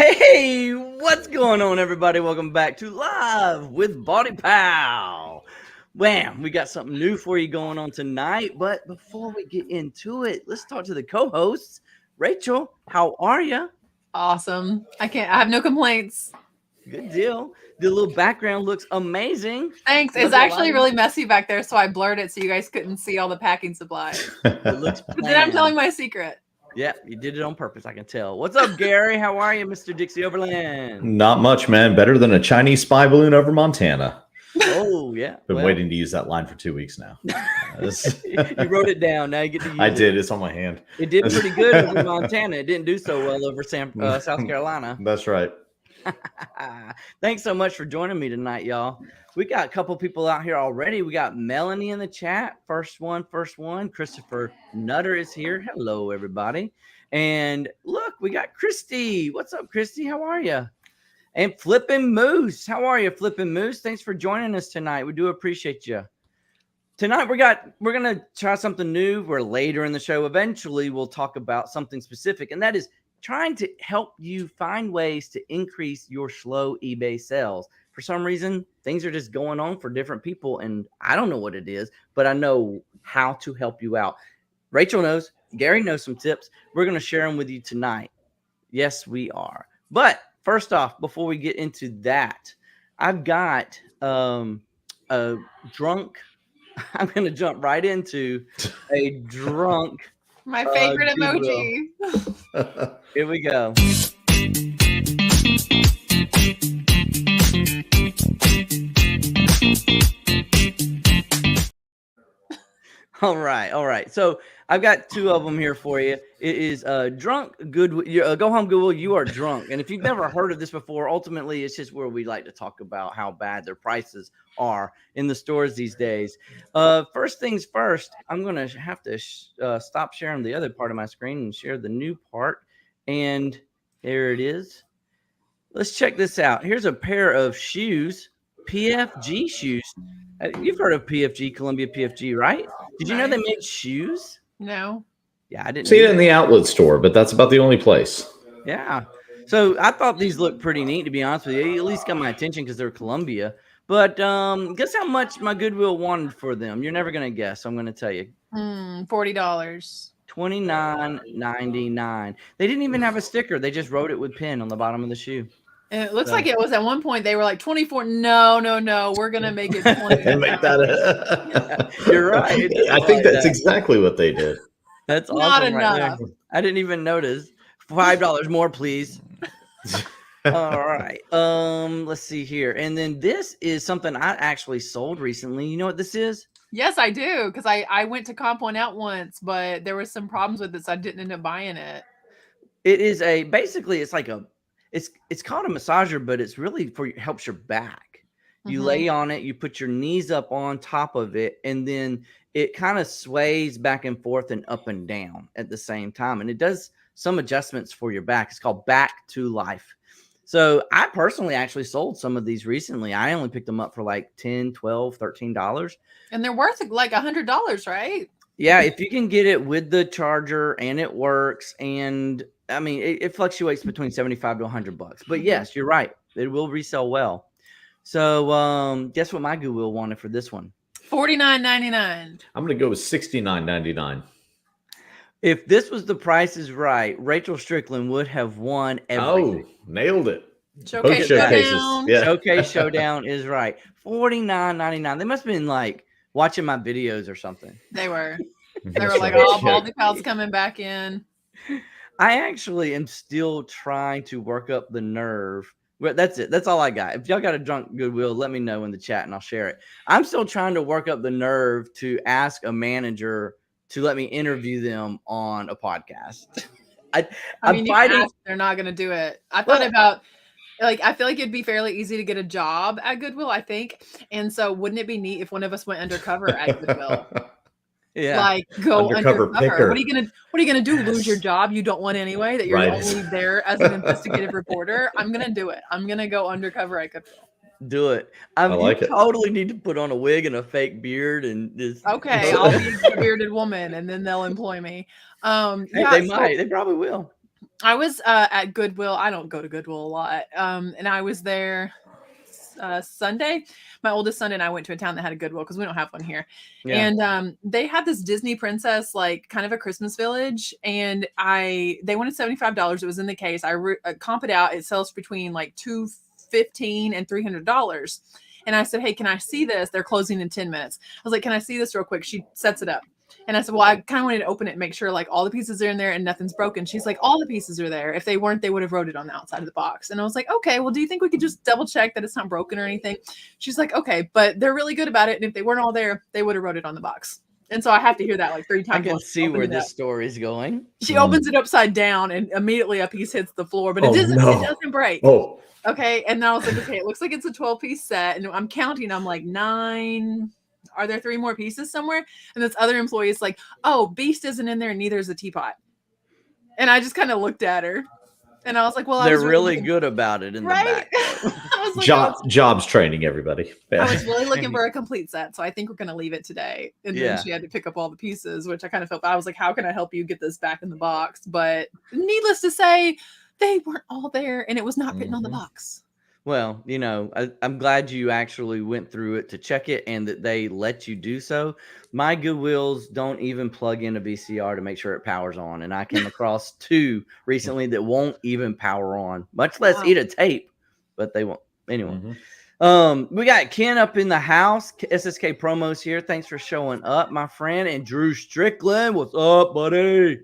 Hey, what's going on, everybody? Welcome back to Live with BaldyPal. Wham, we got something new for you going on tonight. But before we get into it, let's talk to the co-hosts. Rachel, how are you? Awesome. I have no complaints. Good deal. The little background looks amazing. Thanks. It's actually really messy back there, so I blurred it so you guys couldn't see all the packing supplies. It looks But then I'm telling my secret. Yeah, you did it on purpose, I can tell. What's up, Gary? How are you, Mr. Dixie Overland? Not much, man. Better than a Chinese spy balloon over Montana. Oh, yeah. Been waiting to use that line for 2 weeks now. You wrote it down. Now you get to use it. I did. It's on my hand. It did pretty good over Montana. It didn't do so well over South Carolina. That's right. Thanks so much for joining me tonight, y'all. We got a couple people out here already. We got Melanie in the chat. First one. Christopher Nutter is here. Hello, everybody. And look, we got Christy. What's up, Christy? How are you? And Flippin' Moose. How are you, Flippin' Moose? Thanks for joining us tonight. We do appreciate you. Tonight, we're going to try something new. We're later in the show. Eventually, we'll talk about something specific, and that is trying to help you find ways to increase your slow eBay sales. For some reason, things are just going on for different people, and I don't know what it is, but I know how to help you out. Rachel knows. Gary knows some tips. We're going to share them with you tonight. Yes, we are. But first off, before we get into that, I've got a drunk. I'm going to jump right into a drunk. My favorite emoji. Here we go. All right. So I've got two of them here for you. It is drunk Goodwill. Go home, Goodwill. You are drunk. And if you've never heard of this before, ultimately it's just where we like to talk about how bad their prices are in the stores these days. First things first, I'm going to have to stop sharing the other part of my screen and share the new part. And there it is. Let's check this out. Here's a pair of shoes, PFG shoes. You've heard of PFG, Columbia PFG, right? Did you know they make shoes? No. Yeah, I didn't see it in the outlet store, but that's about the only place. Yeah. So I thought these looked pretty neat, to be honest with you. They at least got my attention because they're Columbia. But guess how much my Goodwill wanted for them? You're never going to guess. I'm going to tell you. $40. $29.99. They didn't even have a sticker. They just wrote it with pen on the bottom of the shoe. And it looks like it was at one point they were like 24. No. We're gonna make it 20. Make that. You're right. I think that's exactly what they did. That's awesome. Not enough. Right, I didn't even notice. $5 more, please. All right. Let's see here. And then this is something I actually sold recently. You know what this is? Yes, I do. Because I went to comp one out once, but there was some problems with it, so I didn't end up buying it. It is basically it's like it's called a massager, but it's really helps your back. You lay on it, you put your knees up on top of it, and then it kind of sways back and forth and up and down at the same time. And it does some adjustments for your back. It's called Back to Life. So I personally actually sold some of these recently. I only picked them up for like $10, $12, $13. And they're worth like $100, right? Yeah, if you can get it with the charger and it works, and I mean, it fluctuates between $75 to $100. But yes, you're right. It will resell well. So guess what my Goodwill wanted for this one? $49.99. I'm going to go with $69.99. If this was The Price is Right, Rachel Strickland would have won everything. Oh, nailed it. Showcase Showdown. Yeah. Showcase Showdown is right. $49.99. They must have been like watching my videos or something. They were. They were like, oh, BaldyPal's coming back in. I actually am still trying to work up the nerve. Well, that's it. That's all I got. If y'all got a drunk Goodwill, let me know in the chat and I'll share it. I'm still trying to work up the nerve to ask a manager to let me interview them on a podcast. I'm fighting. They're not going to do it. I thought about, like, I feel like it'd be fairly easy to get a job at Goodwill, I think. And so wouldn't it be neat if one of us went undercover at Goodwill? Yeah. Like go undercover. Picker. What are you gonna do? Lose your job you don't want anyway, that you're only there as an investigative reporter? I'm gonna do it. I'm gonna go undercover at Goodwill. Do it. I like it. Totally need to put on a wig and a fake beard and just okay. I'll be a bearded woman and then they'll employ me. They might. They probably will. I was at Goodwill. I don't go to Goodwill a lot. And I was there Sunday. My oldest son and I went to a town that had a Goodwill because we don't have one here. Yeah. And they had this Disney princess, like kind of a Christmas village. And they wanted $75. It was in the case. I comp it out. It sells between like $215 and $300. And I said, hey, can I see this? They're closing in 10 minutes. I was like, can I see this real quick? She sets it up. And I said, well, I kind of wanted to open it and make sure like all the pieces are in there and nothing's broken. She's like, all the pieces are there. If they weren't, they would have wrote it on the outside of the box. And I was like, okay, well, do you think we could just double check that it's not broken or anything? She's like, okay, but they're really good about it. And if they weren't all there, they would have wrote it on the box. And so I have to hear that like 3 times. I can see where this story is going. She opens it upside down and immediately a piece hits the floor, but it doesn't break. Oh, okay. And I was like, okay, it looks like it's a 12-piece set. And I'm counting, I'm like 9. Are there 3 more pieces somewhere? And this other employee is like, oh, Beast isn't in there and neither is the teapot. And I just kind of looked at her and I was like, well, they're really good about it in the back. I was like, jobs training, everybody. I was really looking for a complete set. So I think we're going to leave it today. And then she had to pick up all the pieces, which I kind of felt bad. I was like, how can I help you get this back in the box? But needless to say, they weren't all there and it was not written on the box. Well, you know, I'm glad you actually went through it to check it and that they let you do so. My Goodwills don't even plug in a VCR to make sure it powers on. And I came across 2 recently that won't even power on, much less eat a tape, but they won't. Anyway, we got Ken up in the house. SSK Promos here. Thanks for showing up, my friend. And Drew Strickland, what's up, buddy?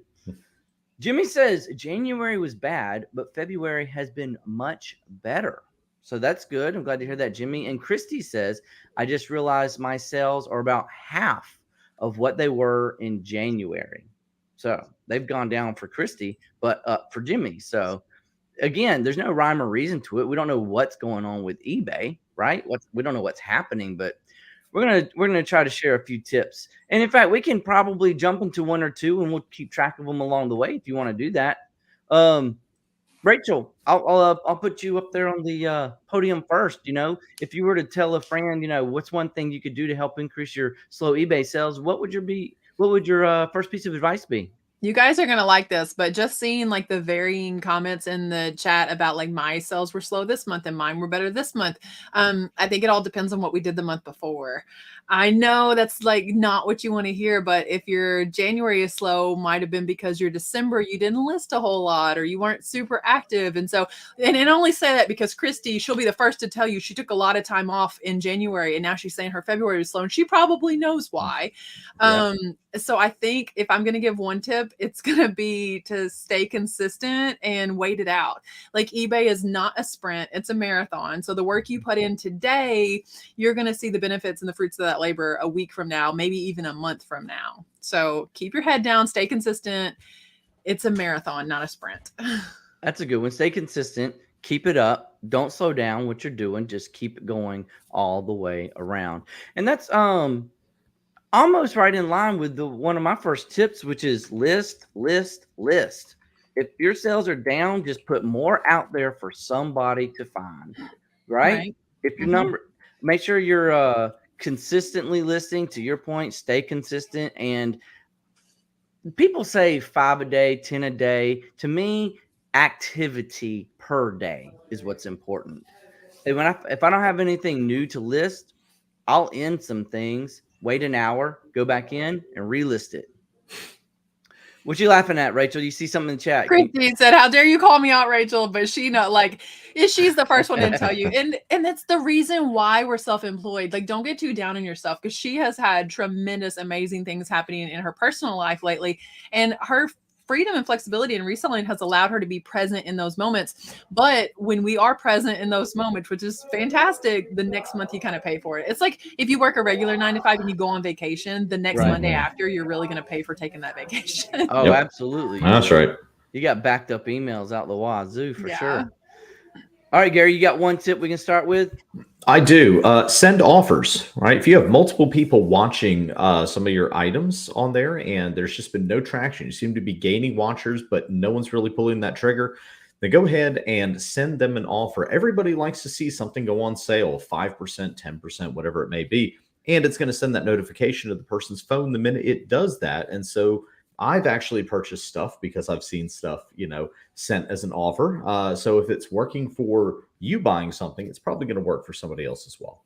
Jimmy says January was bad, but February has been much better. So that's good. I'm glad to hear that, Jimmy. And Christy says, I just realized my sales are about half of what they were in January. So they've gone down for Christy, but up for Jimmy. So again, there's no rhyme or reason to it. We don't know what's going on with eBay, right? We don't know what's happening, but we're gonna try to share a few tips. And in fact, we can probably jump into 1 or 2 and we'll keep track of them along the way if you want to do that. Rachel, I'll put you up there on the podium first. You know, if you were to tell a friend, you know, what's one thing you could do to help increase your slow eBay sales, what would your first piece of advice be? You guys are going to like this, but just seeing like the varying comments in the chat about like my sales were slow this month and mine were better this month. I think it all depends on what we did the month before. I know that's like not what you want to hear, but if your January is slow, might have been because your December, you didn't list a whole lot or you weren't super active. And so, and I only say that because Christy, she'll be the first to tell you she took a lot of time off in January and now she's saying her February was slow and she probably knows why. Yeah. So I think if I'm going to give one tip, it's going to be to stay consistent and wait it out. Like eBay is not a sprint, it's a marathon. So the work you put in today, you're going to see the benefits and the fruits of that labor a week from now, maybe even a month from now. So keep your head down, stay consistent. It's a marathon, not a sprint. That's a good one. Stay consistent, keep it up. Don't slow down what you're doing. Just keep it going all the way around. And that's, almost right in line with one of my first tips, which is list. If your sales are down, just put more out there for somebody to find, right? If your number, make sure you're consistently listing. To your point, stay consistent. And people say 5 a day, 10 a day. To me, activity per day is what's important. And if I don't have anything new to list, I'll end some things, wait an hour, go back in and relist it. What you laughing at, Rachel? You see something in the chat? Christy said, how dare you call me out, Rachel? But she not like, she's the first one to tell you. And that's the reason why we're self-employed. Like, don't get too down on yourself because she has had tremendous, amazing things happening in her personal life lately. And her freedom and flexibility in reselling has allowed her to be present in those moments. But when we are present in those moments, which is fantastic, the next month you kind of pay for it. It's like if you work a regular 9 to 5 and you go on vacation, the next Monday after, you're really going to pay for taking that vacation. Oh, absolutely. That's right. You got backed up emails out the wazoo for sure. All right, Gary, you got one tip we can start with? I do. Send offers, right? If you have multiple people watching some of your items on there and there's just been no traction, you seem to be gaining watchers, but no one's really pulling that trigger, then go ahead and send them an offer. Everybody likes to see something go on sale, 5%, 10%, whatever it may be. And it's going to send that notification to the person's phone the minute it does that. And so I've actually purchased stuff because I've seen stuff, sent as an offer. So if it's working for you buying something, it's probably going to work for somebody else as well.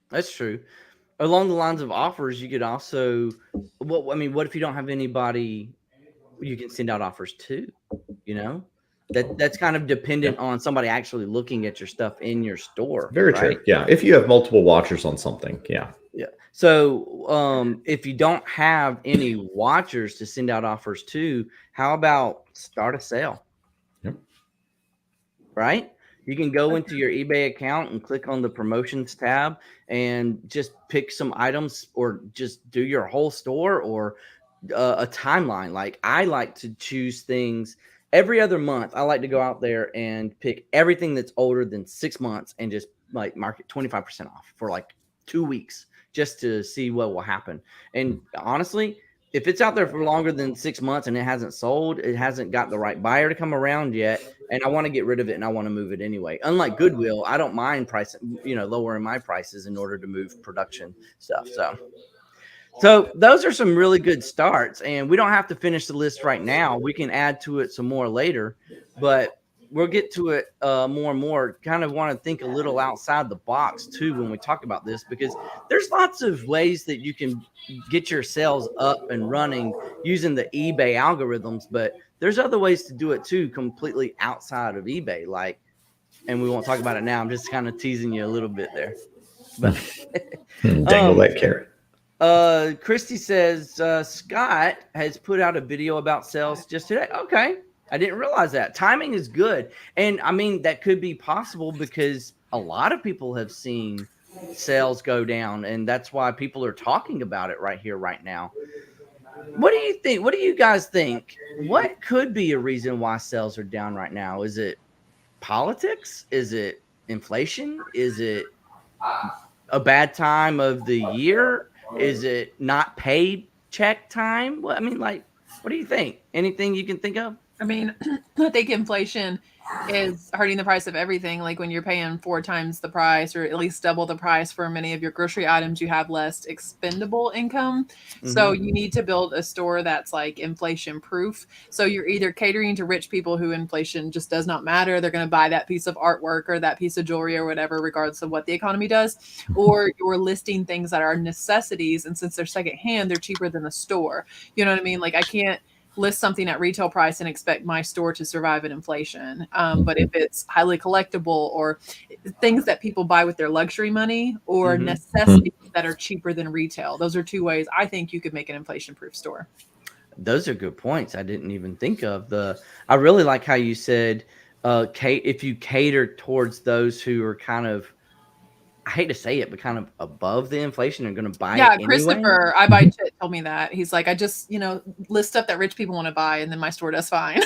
That's true. Along the lines of offers, you could also, what if you don't have anybody you can send out offers to? That's kind of dependent on somebody actually looking at your stuff in your store. Very right? true. Yeah. If you have multiple watchers on something. Yeah. Yeah. So if you don't have any watchers to send out offers to, how about start a sale? Yep. Right? You can go into your eBay account and click on the promotions tab and just pick some items, or just do your whole store, or a timeline. Like, I like to choose things every other month. I like to go out there and pick everything that's older than 6 months and just like mark it 25% off for like 2 weeks, just to see what will happen. And honestly, if it's out there for longer than 6 months and it hasn't sold, it hasn't got the right buyer to come around yet, and I want to get rid of it and I want to move it anyway. Unlike Goodwill, I don't mind lowering my prices in order to move production stuff. So those are some really good starts, and we don't have to finish the list right now. We can add to it some more later, but we'll get to it more and more. Kind of want to think a little outside the box too when we talk about this, because there's lots of ways that you can get your sales up and running using the eBay algorithms, but there's other ways to do it too, completely outside of eBay. And we won't talk about it now. I'm just kind of teasing you a little bit there. But dangle that carrot. Christy says Scott has put out a video about sales just today. Okay, I didn't realize that. Timing is good, and I mean that could be possible because a lot of people have seen sales go down, and that's why people are talking about it right here, right now. What do you think? What do you guys think? What could be a reason why sales are down right now? Is it politics? Is it inflation? Is it a bad time of the year? Is it not paid check time? Well, I mean, like, what do you think? Anything you can think of? I mean, I think inflation is hurting the price of everything. Like when you're paying 4 times the price, or at least double the price for many of your grocery items, you have less expendable income. So you need to build a store that's like inflation proof. So you're either catering to rich people who inflation just does not matter. They're going to buy that piece of artwork or that piece of jewelry or whatever, regardless of what the economy does. Or you're listing things that are necessities. And since they're secondhand, they're cheaper than the store. You know what I mean? Like I can't list something at retail price and expect my store to survive in inflation. But if it's highly collectible or things that people buy with their luxury money, or necessities that are cheaper than retail, those are 2 ways I think you could make an inflation proof store. Those are good points. I didn't even think of I really like how you said, if you cater towards those who are kind of, I hate to say it, but kind of above the inflation and going to buy it anyway. Christopher, I buy shit, told me that. He's like, I just, list stuff that rich people want to buy, and then my store does fine.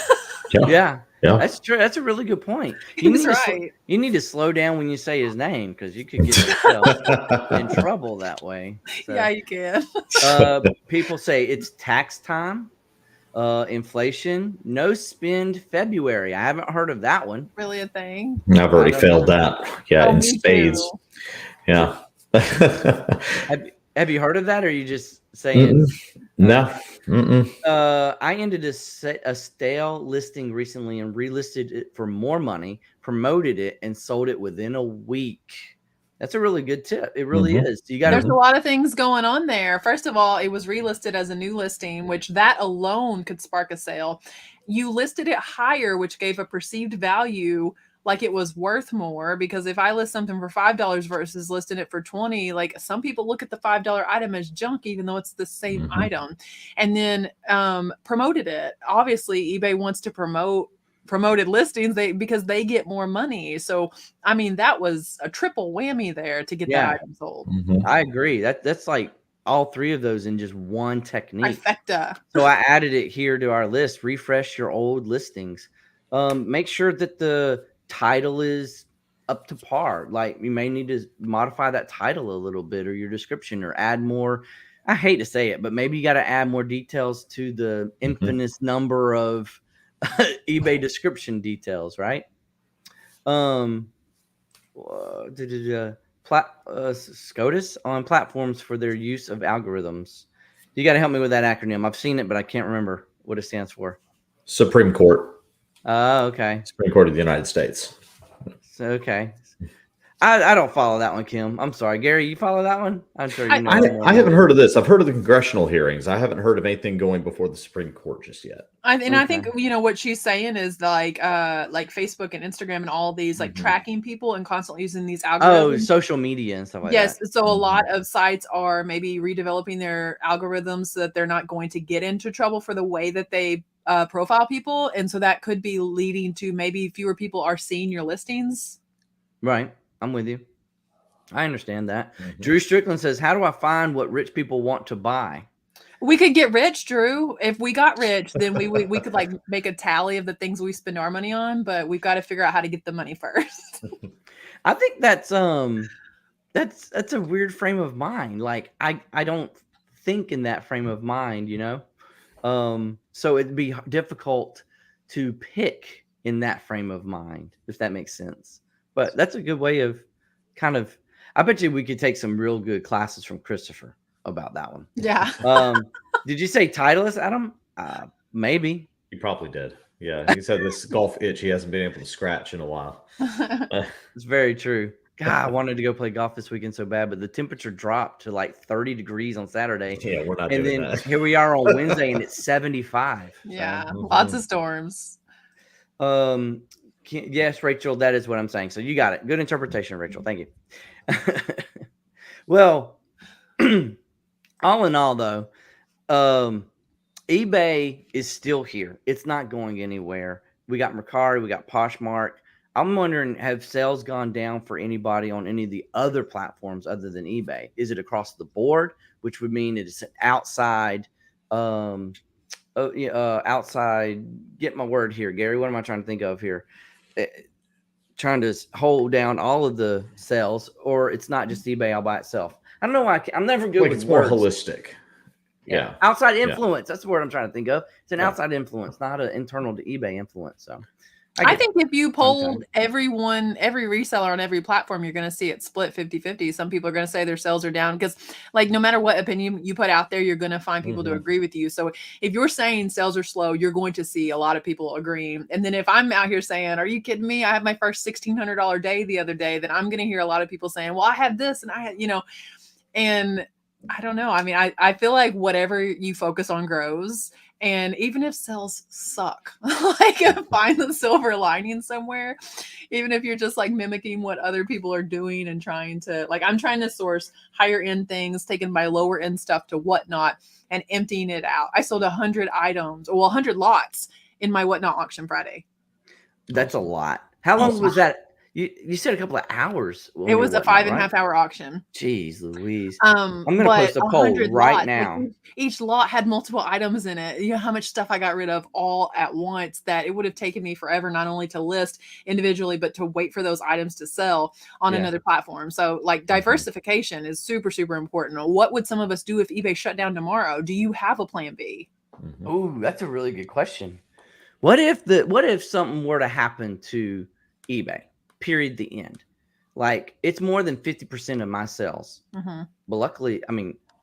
Yeah, that's true. That's a really good point. You need to slow down when you say his name, because you could get yourself in trouble that way. So, yeah, you can. People say it's tax time, inflation, no spend February. I haven't heard of that one. Really a thing? I've already failed that. Yeah, in spades. Too. Yeah. Have you heard of that, or are you just saying? No. I ended a stale listing recently and relisted it for more money, promoted it, and sold it within a week. That's a really good tip. It really is. There's a lot of things going on there. First of all, it was relisted as a new listing, which that alone could spark a sale. You listed it higher, which gave a perceived value like it was worth more, because if I list something for $5 versus listing it for $20, like some people look at the $5 item as junk, even though it's the same item. And then promoted it. Obviously, eBay wants to promoted listings because they get more money. So I mean, that was a triple whammy there to get that item sold. I agree. That's like all 3 of those in just one technique. Trifecta. So I added it here to our list. Refresh your old listings. Make sure that the title is up to par. Like, you may need to modify that title a little bit, or your description, or add more. I hate to say it, but maybe you got to add more details to the infamous number of eBay description details, right? SCOTUS on platforms for their use of algorithms. You got to help me with that acronym. I've seen it, but I can't remember what it stands for. Supreme Court. Oh, okay. Supreme Court of the United States. So, okay. I don't follow that one, Kim. I'm sorry. Gary, you follow that one? I'm sure you know. I haven't heard of this. I've heard of the congressional hearings. I haven't heard of anything going before the Supreme Court just yet. I think, you know, what she's saying is like Facebook and Instagram and all these like tracking people and constantly using these algorithms. Oh, social media and stuff like that. Yes. So a lot of sites are maybe redeveloping their algorithms so that they're not going to get into trouble for the way that they profile people. And so that could be leading to maybe fewer people are seeing your listings. Right. I'm with you. I understand that. Drew Strickland says, how do I find what rich people want to buy? We could get rich, Drew. If we got rich, then we could like make a tally of the things we spend our money on, but we've got to figure out how to get the money first. I think that's a weird frame of mind. Like I don't think in that frame of mind, you know? So it'd be difficult to pick in that frame of mind, if that makes sense. But that's a good way of kind of, I bet you we could take some real good classes from Christopher about that one. Yeah. Did you say Titleist, Adam? Maybe. He probably did. Yeah. He said this golf itch he hasn't been able to scratch in a while. It's very true. God, I wanted to go play golf this weekend so bad, but the temperature dropped to like 30 degrees on Saturday. Yeah, we're not and doing then that. Here we are on Wednesday and it's 75. Yeah. Lots of storms. Yes, Rachel, that is what I'm saying. So you got it. Good interpretation, Rachel. Thank you. Well, all in all, though, eBay is still here. It's not going anywhere. We got Mercari, we got Poshmark. I'm wondering, have sales gone down for anybody on any of the other platforms other than eBay? Is it across the board, which would mean it's outside? Outside. Get my word here, Gary. What am I trying to think of here? Trying to hold down all of the sales, or it's not just eBay all by itself. I don't know why I'm never good with it's more words. holistic. Yeah. Outside influence. That's the word I'm trying to think of. It's an outside influence, not an internal to eBay influence. So I think if you polled every reseller on every platform, you're going to see it split 50-50. Some people are going to say their sales are down because, like, no matter what opinion you put out there, you're going to find people to agree with you. So if you're saying sales are slow, you're going to see a lot of people agreeing. And then if I'm out here saying, are you kidding me? I had my first $1,600 day the other day, then I'm going to hear a lot of people saying, well, I had this and I had, you know, and I don't know. I mean, I feel like whatever you focus on grows. And even if sales suck, like find the silver lining somewhere, even if you're just like mimicking what other people are doing and trying to, like, I'm trying to source higher end things, taking my lower end stuff to Whatnot and emptying it out. I sold 100 items, or 100 lots in my Whatnot auction Friday. That's a lot. How long was that? You said a couple of hours. It was a 5.5 hour auction. Jeez Louise. I'm going to post a poll right now. Like, each lot had multiple items in it. You know how much stuff I got rid of all at once that it would have taken me forever, not only to list individually, but to wait for those items to sell on another platform. So like diversification is super, super important. What would some of us do if eBay shut down tomorrow? Do you have a plan B? Oh, that's a really good question. What if something were to happen to eBay? Period. The end. Like, it's more than 50% of my sales. But luckily,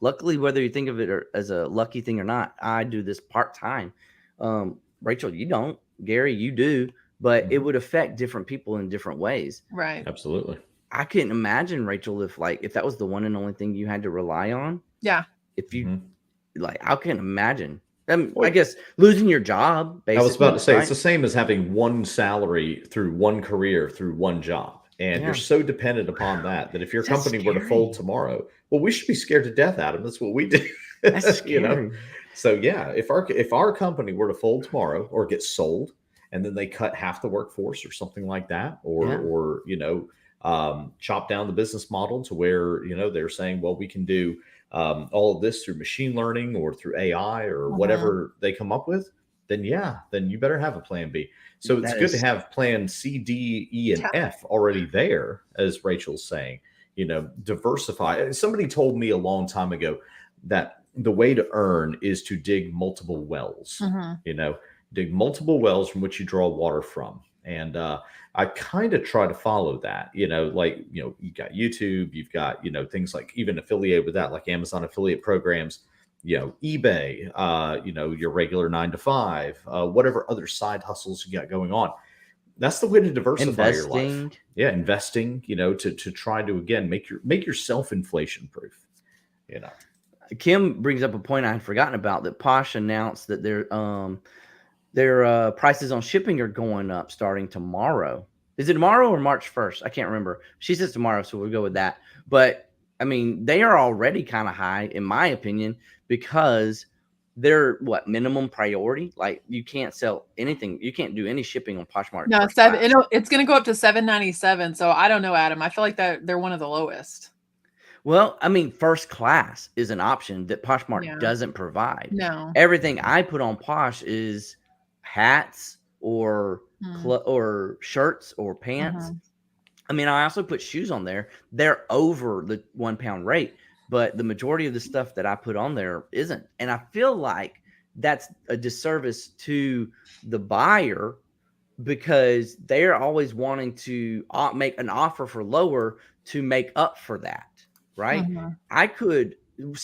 whether you think of it as a lucky thing or not, I do this part-time. Rachel, you don't. Gary, you do. But it would affect different people in different ways. Right. Absolutely. I couldn't imagine, Rachel, if that was the one and only thing you had to rely on. Yeah. If you I couldn't imagine. I guess losing your job, basically. I was about to say, it's the same as having one salary through one career, through one job. And you're so dependent upon that if your company were to fold tomorrow, well, we should be scared to death, Adam. That's what we do. That's scary. You know? So yeah, if our company were to fold tomorrow or get sold, and then they cut half the workforce or something like that, or chop down the business model to where, they're saying, well, we can do all of this through machine learning or through AI or whatever they come up with, then you better have a plan B. So it's good to have plan C, D, E, and F already there, as Rachel's saying, diversify. Somebody told me a long time ago that the way to earn is to dig multiple wells, dig multiple wells from which you draw water from. And I kind of try to follow that, you've got YouTube, you've got, things like even affiliated with that, like Amazon affiliate programs. eBay, your regular 9 to 5, whatever other side hustles you got going on. That's the way to diversify your life. Investing. Yeah, investing, to try to again make yourself inflation proof. Kim brings up a point I had forgotten about, that Posh announced that their prices on shipping are going up starting tomorrow. Is it tomorrow or March 1st? I can't remember. She says tomorrow, so we'll go with that. But I mean, they are already kind of high, in my opinion, because they're minimum priority. Like, you can't sell anything. You can't do any shipping on Poshmark. No, it's going to go up to $7.97. So I don't know, Adam. I feel like that they're one of the lowest. Well, I mean, first class is an option that Poshmark doesn't provide. No. Everything I put on Posh is hats or shirts or pants. I mean, I also put shoes on there. They're over the £1 rate, but the majority of the stuff that I put on there isn't. And I feel like that's a disservice to the buyer, because they're always wanting to make an offer for lower to make up for that. Right? Let's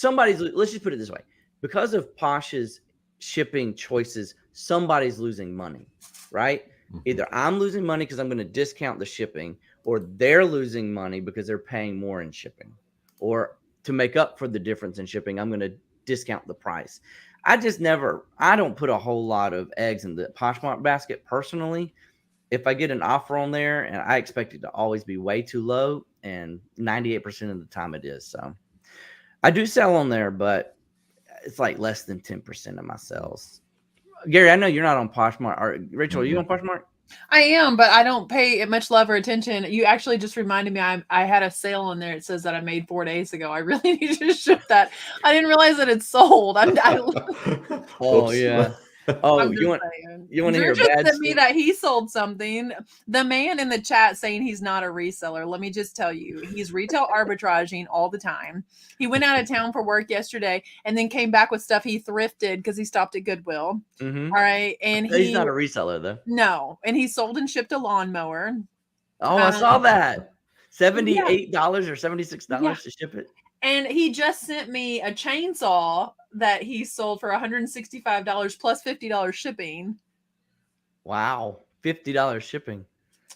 just put it this way. Because of Posh's shipping choices, somebody's losing money, right? Either I'm losing money because I'm going to discount the shipping, or they're losing money because they're paying more in shipping, or to make up for the difference in shipping, I'm going to discount the price. I don't put a whole lot of eggs in the Poshmark basket personally. If I get an offer on there, and I expect it to always be way too low, and 98% of the time it is. So I do sell on there, but it's like less than 10% of my sales. Gary, I know you're not on Poshmark. Rachel, are you on Poshmark? I am, but I don't pay it much love or attention. You actually just reminded me, I had a sale on there. It says that I made 4 days ago. I really need to ship that. I didn't realize that it's sold. Oh, yeah. Oh, you want to hear a bad sent me that he sold something. The man in the chat saying he's not a reseller. Let me just tell you, he's retail arbitraging all the time. He went out of town for work yesterday and then came back with stuff he thrifted because he stopped at Goodwill. All right. And he's not a reseller though. No. And he sold and shipped a lawnmower. Oh, I saw that. $78 or $76 to ship it. And he just sent me a chainsaw that he sold for $165 plus $50 shipping. Wow. $50 shipping.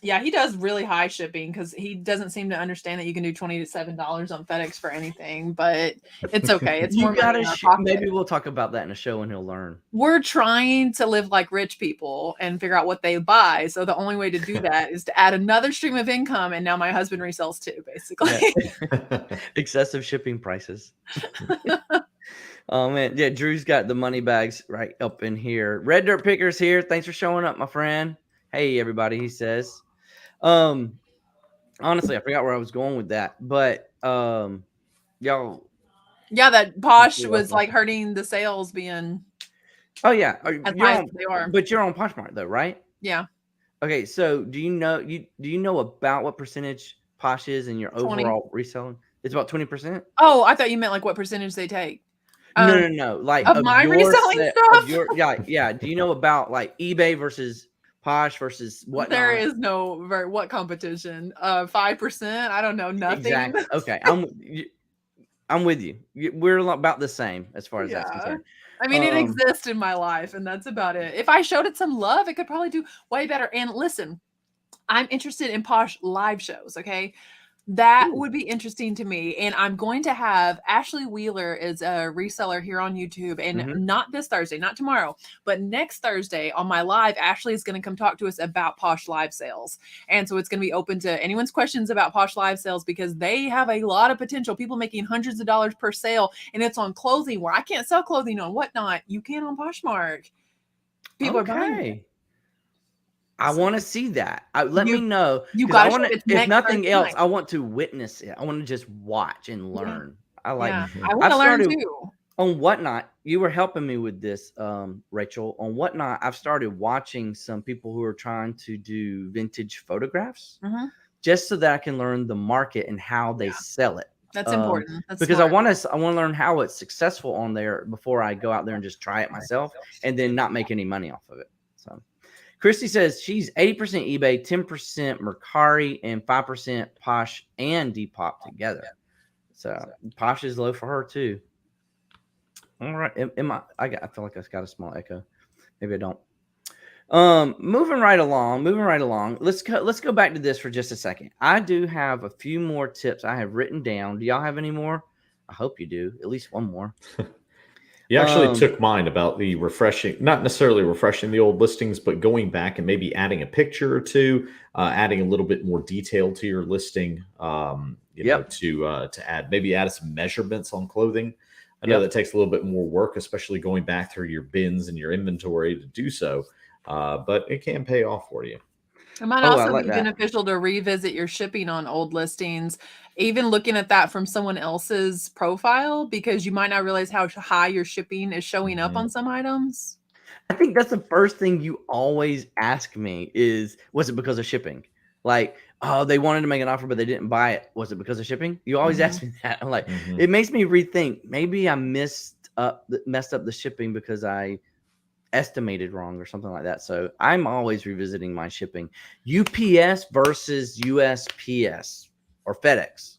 Yeah, he does really high shipping because he doesn't seem to understand that you can do $27 on FedEx for anything, but it's okay. It's more money in our pocket. Maybe we'll talk about that in a show and he'll learn. We're trying to live like rich people and figure out what they buy. So the only way to do that is to add another stream of income. And now my husband resells too, basically. Yeah. Excessive shipping prices. Oh man, yeah. Drew's got the money bags right up in here. Red Dirt Picker's here. Thanks for showing up, my friend. Hey everybody, he says. Honestly, I forgot where I was going with that, but y'all. Yeah, that Posh was like hurting the sales being. Oh yeah, they are. But you're on Poshmark though, right? Yeah. Okay, so do you know about what percentage Posh is in your 20. overall reselling? It's about 20%. Oh, I thought you meant like what percentage they take. No. Like of my reselling stuff. Yeah. Do you know about like eBay versus Posh versus what? There is no what competition. 5%. I don't know nothing. Exactly. Okay, I'm with you. We're about the same as far as that's concerned. I mean, it exists in my life, and that's about it. If I showed it some love, it could probably do way better. And listen, I'm interested in Posh live shows. Okay. That would be interesting to me. And I'm going to have Ashley Wheeler is a reseller here on YouTube. And not this Thursday, not tomorrow, but next Thursday on my live, Ashley is going to come talk to us about Posh live sales. And so it's going to be open to anyone's questions about Posh live sales because they have a lot of potential. People making hundreds of dollars per sale. And it's on clothing where I can't sell clothing on Whatnot. You can on Poshmark. People are buying it. I want to see that. Let me know. You got to. If nothing else, I want to witness it. I want to just watch and learn. I like. Yeah. I want to learn too. On Whatnot, you were helping me with this, Rachel. On Whatnot, I've started watching some people who are trying to do vintage photographs, just so that I can learn the market and how they sell it. That's important. That's because smart. I want to learn how it's successful on there before I go out there and just try it myself and then not make any money off of it. So. Christy says she's 80% eBay, 10% Mercari, and 5% Posh and Depop together. So Posh is low for her too. All right. I feel like I got a small echo. Maybe I don't. Moving right along. Let's go back to this for just a second. I do have a few more tips I have written down. Do y'all have any more? I hope you do. At least one more. You actually took mine about the refreshing, not necessarily refreshing the old listings, but going back and maybe adding a picture or two, adding a little bit more detail to your listing, to add some measurements on clothing. I know that takes a little bit more work, especially going back through your bins and your inventory to do so, but it can pay off for you. It might also be beneficial to revisit your shipping on old listings, even looking at that from someone else's profile, because you might not realize how high your shipping is showing up on some items. I think that's the first thing you always ask me is, was it because of shipping? Like, oh, they wanted to make an offer, but they didn't buy it. Was it because of shipping? You always ask me that. I'm like, it makes me rethink. Maybe I messed up the shipping because I estimated wrong or something like that. So I'm always revisiting my shipping. UPS versus USPS or FedEx.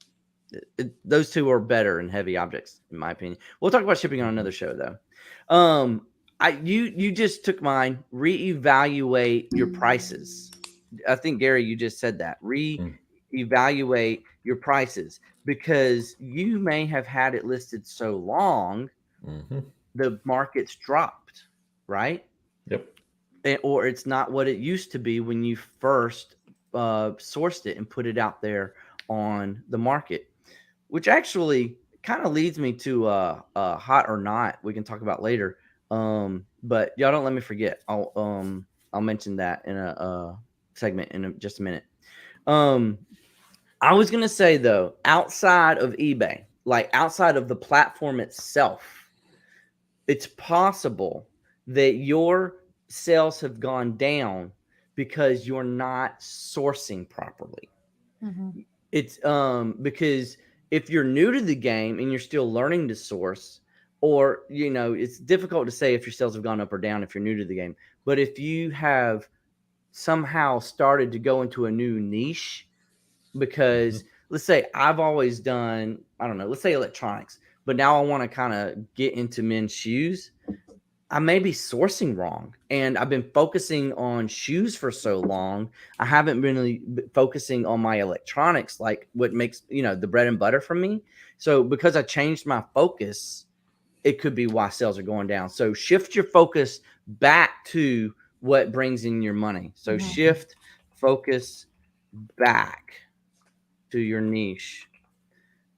Those two are better in heavy objects, in my opinion. We'll talk about shipping on another show, though. You just took mine. Reevaluate your prices. I think, Gary, you just said that. Reevaluate your prices, because you may have had it listed so long, the market's dropped, right? Yep. Or it's not what it used to be when you first sourced it and put it out there on the market, which actually kind of leads me to hot or not. We can talk about later. But y'all don't let me forget. I'll mention that in a segment in just a minute. I was gonna say, though, outside of eBay, like outside of the platform itself, it's possible that your sales have gone down because you're not sourcing properly. It's because if you're new to the game and you're still learning to source, or it's difficult to say if your sales have gone up or down if you're new to the game. But if you have somehow started to go into a new niche, because let's say I've always done, I don't know, let's say electronics, but now I want to kind of get into men's shoes. I may be sourcing wrong, and I've been focusing on shoes for so long. I haven't really been focusing on my electronics, like what makes, the bread and butter for me. So because I changed my focus, it could be why sales are going down. So shift your focus back to what brings in your money. So shift focus back to your niche.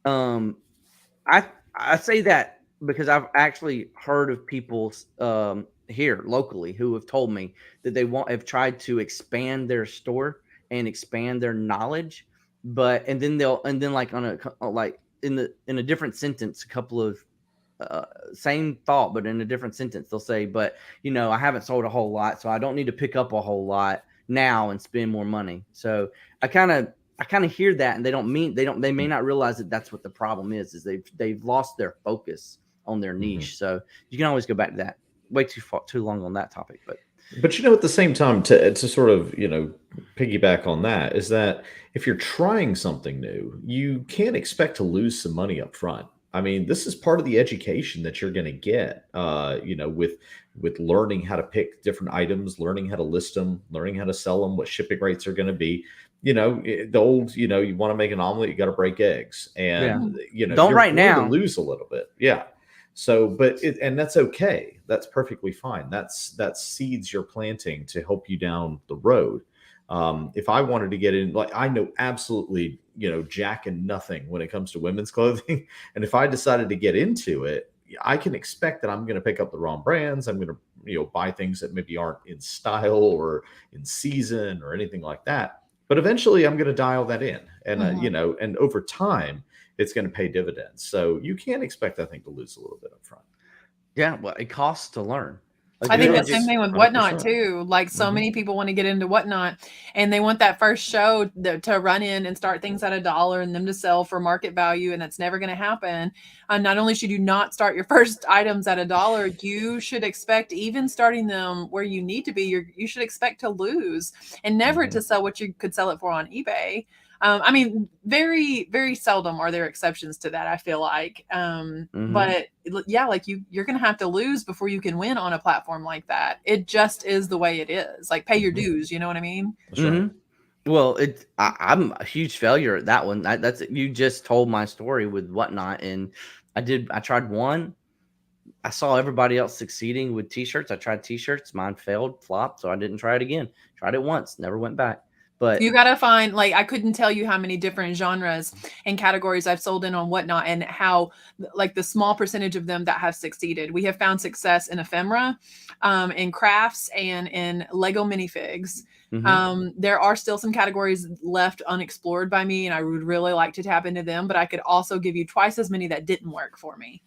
I say that because I've actually heard of people here locally who have told me that they have tried to expand their store and expand their knowledge, and then like in a different sentence, a couple of same thought, but in a different sentence, they'll say, but I haven't sold a whole lot, so I don't need to pick up a whole lot now and spend more money. So I kind of hear that, and they may not realize that that's what the problem is they've lost their focus on their niche. So you can always go back to that. Way too long on that topic, but at the same time, to sort of piggyback on that, is that if you're trying something new, you can't expect to lose some money up front. I mean, this is part of the education that you're going to get, with learning how to pick different items, learning how to list them, learning how to sell them, what shipping rates are going to be. The old, you want to make an omelet, you got to break eggs, and don't you're right going now to lose a little bit. Yeah. So, and that's okay. That's perfectly fine. That's seeds you're planting to help you down the road. If I wanted to get in, like, I know absolutely, jack and nothing when it comes to women's clothing. And if I decided to get into it, I can expect that I'm going to pick up the wrong brands. I'm going to, buy things that maybe aren't in style or in season or anything like that. But eventually I'm going to dial that in, and, and over time it's going to pay dividends. So you can expect, I think, to lose a little bit up front. Yeah. Well, it costs to learn. I think the same thing with Whatnot too. Like so many people want to get into Whatnot, and they want that first show to run in and start things at $1 and them to sell for market value, and that's never going to happen. Not only should you not start your first items at $1, you should expect, even starting them where you need to be, you should expect to lose and never to sell what you could sell it for on eBay. I mean, very, very seldom are there exceptions to that, I feel like. But yeah, like you're going to have to lose before you can win on a platform like that. It just is the way it is. Like pay your dues. You know what I mean? That's right. Well, I'm a huge failure at that one. That's you just told my story with Whatnot, and I tried one. I saw everybody else succeeding with t-shirts. I tried t-shirts, mine failed, flopped, so I didn't try it again. Tried it once, never went back. But you gotta find, like, I couldn't tell you how many different genres and categories I've sold in on Whatnot, and how, like, the small percentage of them that have succeeded. We have found success in ephemera, in crafts, and in Lego minifigs. There are still some categories left unexplored by me, and I would really like to tap into them, but I could also give you twice as many that didn't work for me.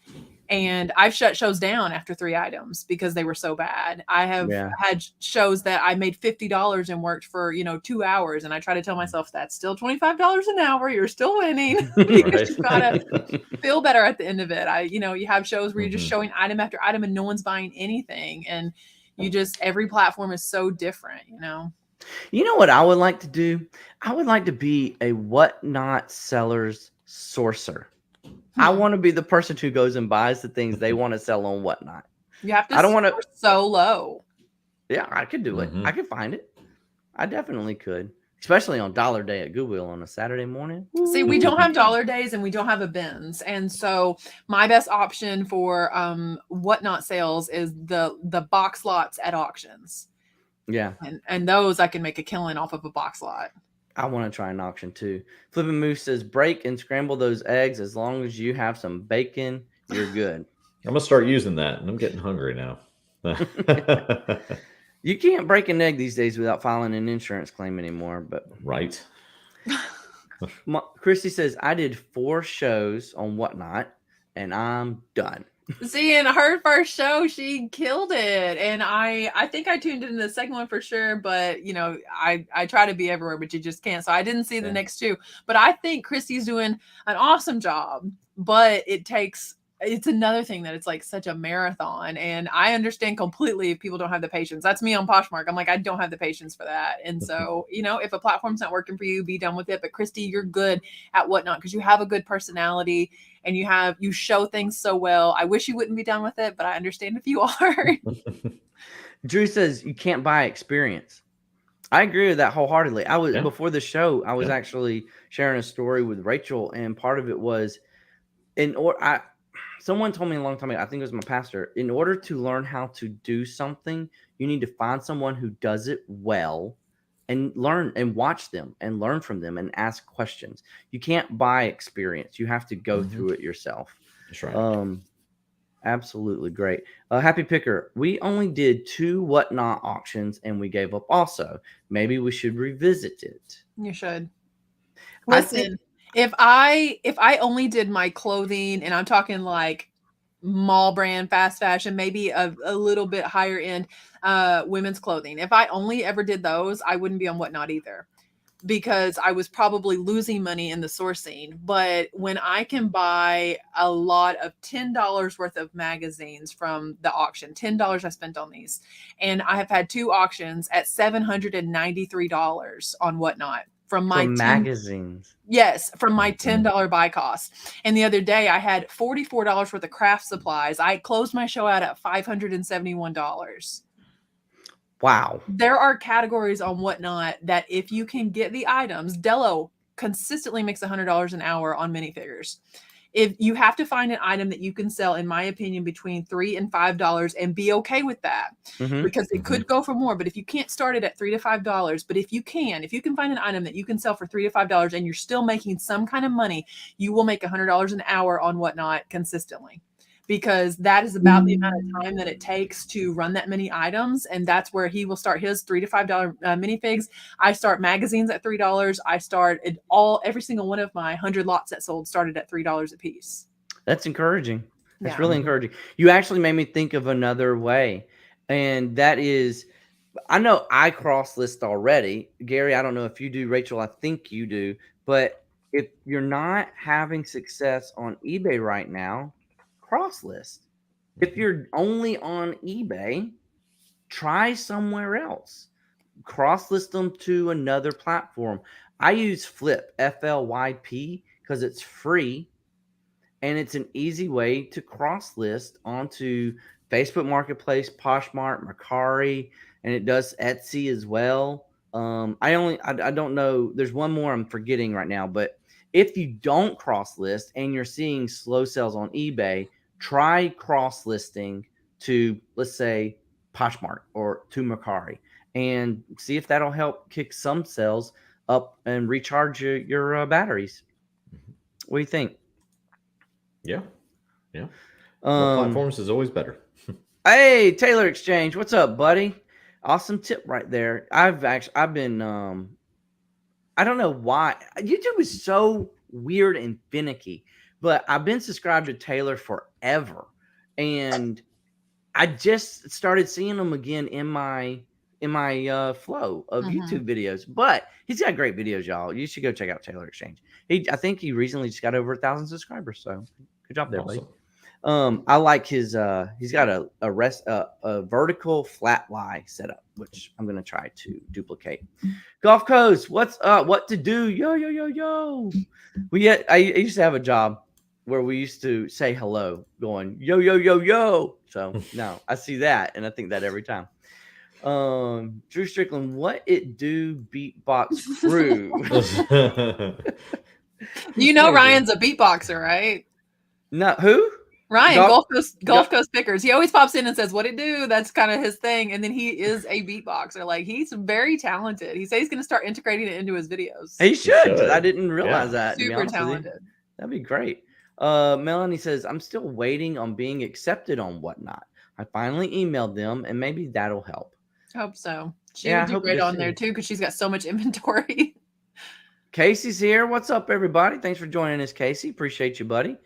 And I've shut shows down after 3 items because they were so bad. I have had shows that I made $50 and worked for, 2 hours. And I try to tell myself that's still $25 an hour. You're still winning because you've got to feel better at the end of it. You have shows where you're just showing item after item and no one's buying anything. And every platform is so different, You know what I would like to do? I would like to be a Whatnot seller's sourcer. I want to be the person who goes and buys the things they want to sell on Whatnot. You have to I don't want to so low. Yeah, I could do it. I could find it. I definitely could. Especially on Dollar Day at Goodwill on a Saturday morning. See, we don't have dollar days and we don't have a bins. And so my best option for Whatnot sales is the box lots at auctions. Yeah. And those I can make a killing off of a box lot. I want to try an auction too. Flippin' Moose says, break and scramble those eggs. As long as you have some bacon, you're good. I'm going to start using that, and I'm getting hungry now. You can't break an egg these days without filing an insurance claim anymore. But right. Christy says, I did 4 shows on Whatnot, and I'm done. See, in her first show, she killed it. And I think I tuned in the second one for sure. But, I try to be everywhere, but you just can't. So I didn't see the next 2. But I think Christy's doing an awesome job. But it's another thing that it's like such a marathon. And I understand completely if people don't have the patience. That's me on Poshmark. I'm like, I don't have the patience for that. And so, if a platform's not working for you, be done with it. But Christy, you're good at Whatnot because you have a good personality and you show things so well. I wish you wouldn't be done with it, but I understand if you are. Drew says you can't buy experience. I agree with that wholeheartedly. Before the show, I was actually sharing a story with Rachel, and part of it was someone told me a long time ago, I think it was my pastor, in order to learn how to do something, you need to find someone who does it well and learn and watch them and learn from them and ask questions. You can't buy experience. You have to go through it yourself. That's right. Absolutely great. Happy Picker, we only did 2 Whatnot auctions and we gave up also. Maybe we should revisit it. You should. Listen, if I only did my clothing, and I'm talking like mall brand, fast fashion, maybe a little bit higher end women's clothing, if I only ever did those, I wouldn't be on Whatnot either, because I was probably losing money in the sourcing. But when I can buy a lot of $10 worth of magazines from the auction, $10 I spent on these, and I have had 2 auctions at $793 on Whatnot. From magazines. Yes, from my $10 buy cost. And the other day I had $44 worth of craft supplies. I closed my show out at $571. Wow. There are categories on Whatnot that if you can get the items, Dello consistently makes $100 an hour on minifigures. If you have to find an item that you can sell, in my opinion, between $3 and $5 and be okay with that, because it could go for more. But if you can't start it at $3 to $5, but if you can find an item that you can sell for $3 to $5 and you're still making some kind of money, you will make $100 an hour on Whatnot consistently, because that is about the amount of time that it takes to run that many items. And that's where he will start his $3 to $5 minifigs. I start magazines at $3. I started every single one of my 100 lots that sold started at $3 a piece. That's encouraging. That's really encouraging. You actually made me think of another way. And that is, I know I cross list already. Gary, I don't know if you do. Rachel, I think you do. But if you're not having success on eBay right now, cross list. If you're only on eBay, try somewhere else. cross list them to another platform. I use Flip, FLYP, because it's free and it's an easy way to cross list onto Facebook Marketplace, Poshmark, Mercari, and it does Etsy as well. I don't know. There's one more I'm forgetting right now, but if you don't cross list and you're seeing slow sales on eBay, try cross listing to, let's say, Poshmark or to Mercari, and see if that'll help kick some sales up and recharge your batteries. What do you think? Yeah. More platforms is always better. Hey, Taylor Exchange, what's up, buddy? Awesome tip right there. I've been I don't know why YouTube is so weird and finicky, but I've been subscribed to Taylor forever, and I just started seeing him again in my flow of YouTube videos. But he's got great videos, y'all. You should go check out Taylor Exchange. I think he recently just got over 1,000 subscribers, so good job there, buddy. I like his he's got a vertical flat lie setup, which I'm gonna try to duplicate. Gulf Coast, what's up? What to do? Yo. I used to have a job where we used to say hello going yo. So now I see that and I think that every time. Drew Strickland, what it do beatbox crew? You know Ryan's a beatboxer, right? No, who? Ryan, Gulf Coast Pickers. He always pops in and says, "What it do?" That's kind of his thing. And then he is a beatboxer. Like, he's very talented. He says he's going to start integrating it into his videos. He should. I didn't realize that. Super talented. That'd be great. Melanie says, I'm still waiting on being accepted on Whatnot. I finally emailed them, and maybe that'll help. Hope so. She would do great on there too, because she's got so much inventory. Casey's here. What's up, everybody? Thanks for joining us, Casey. Appreciate you, buddy.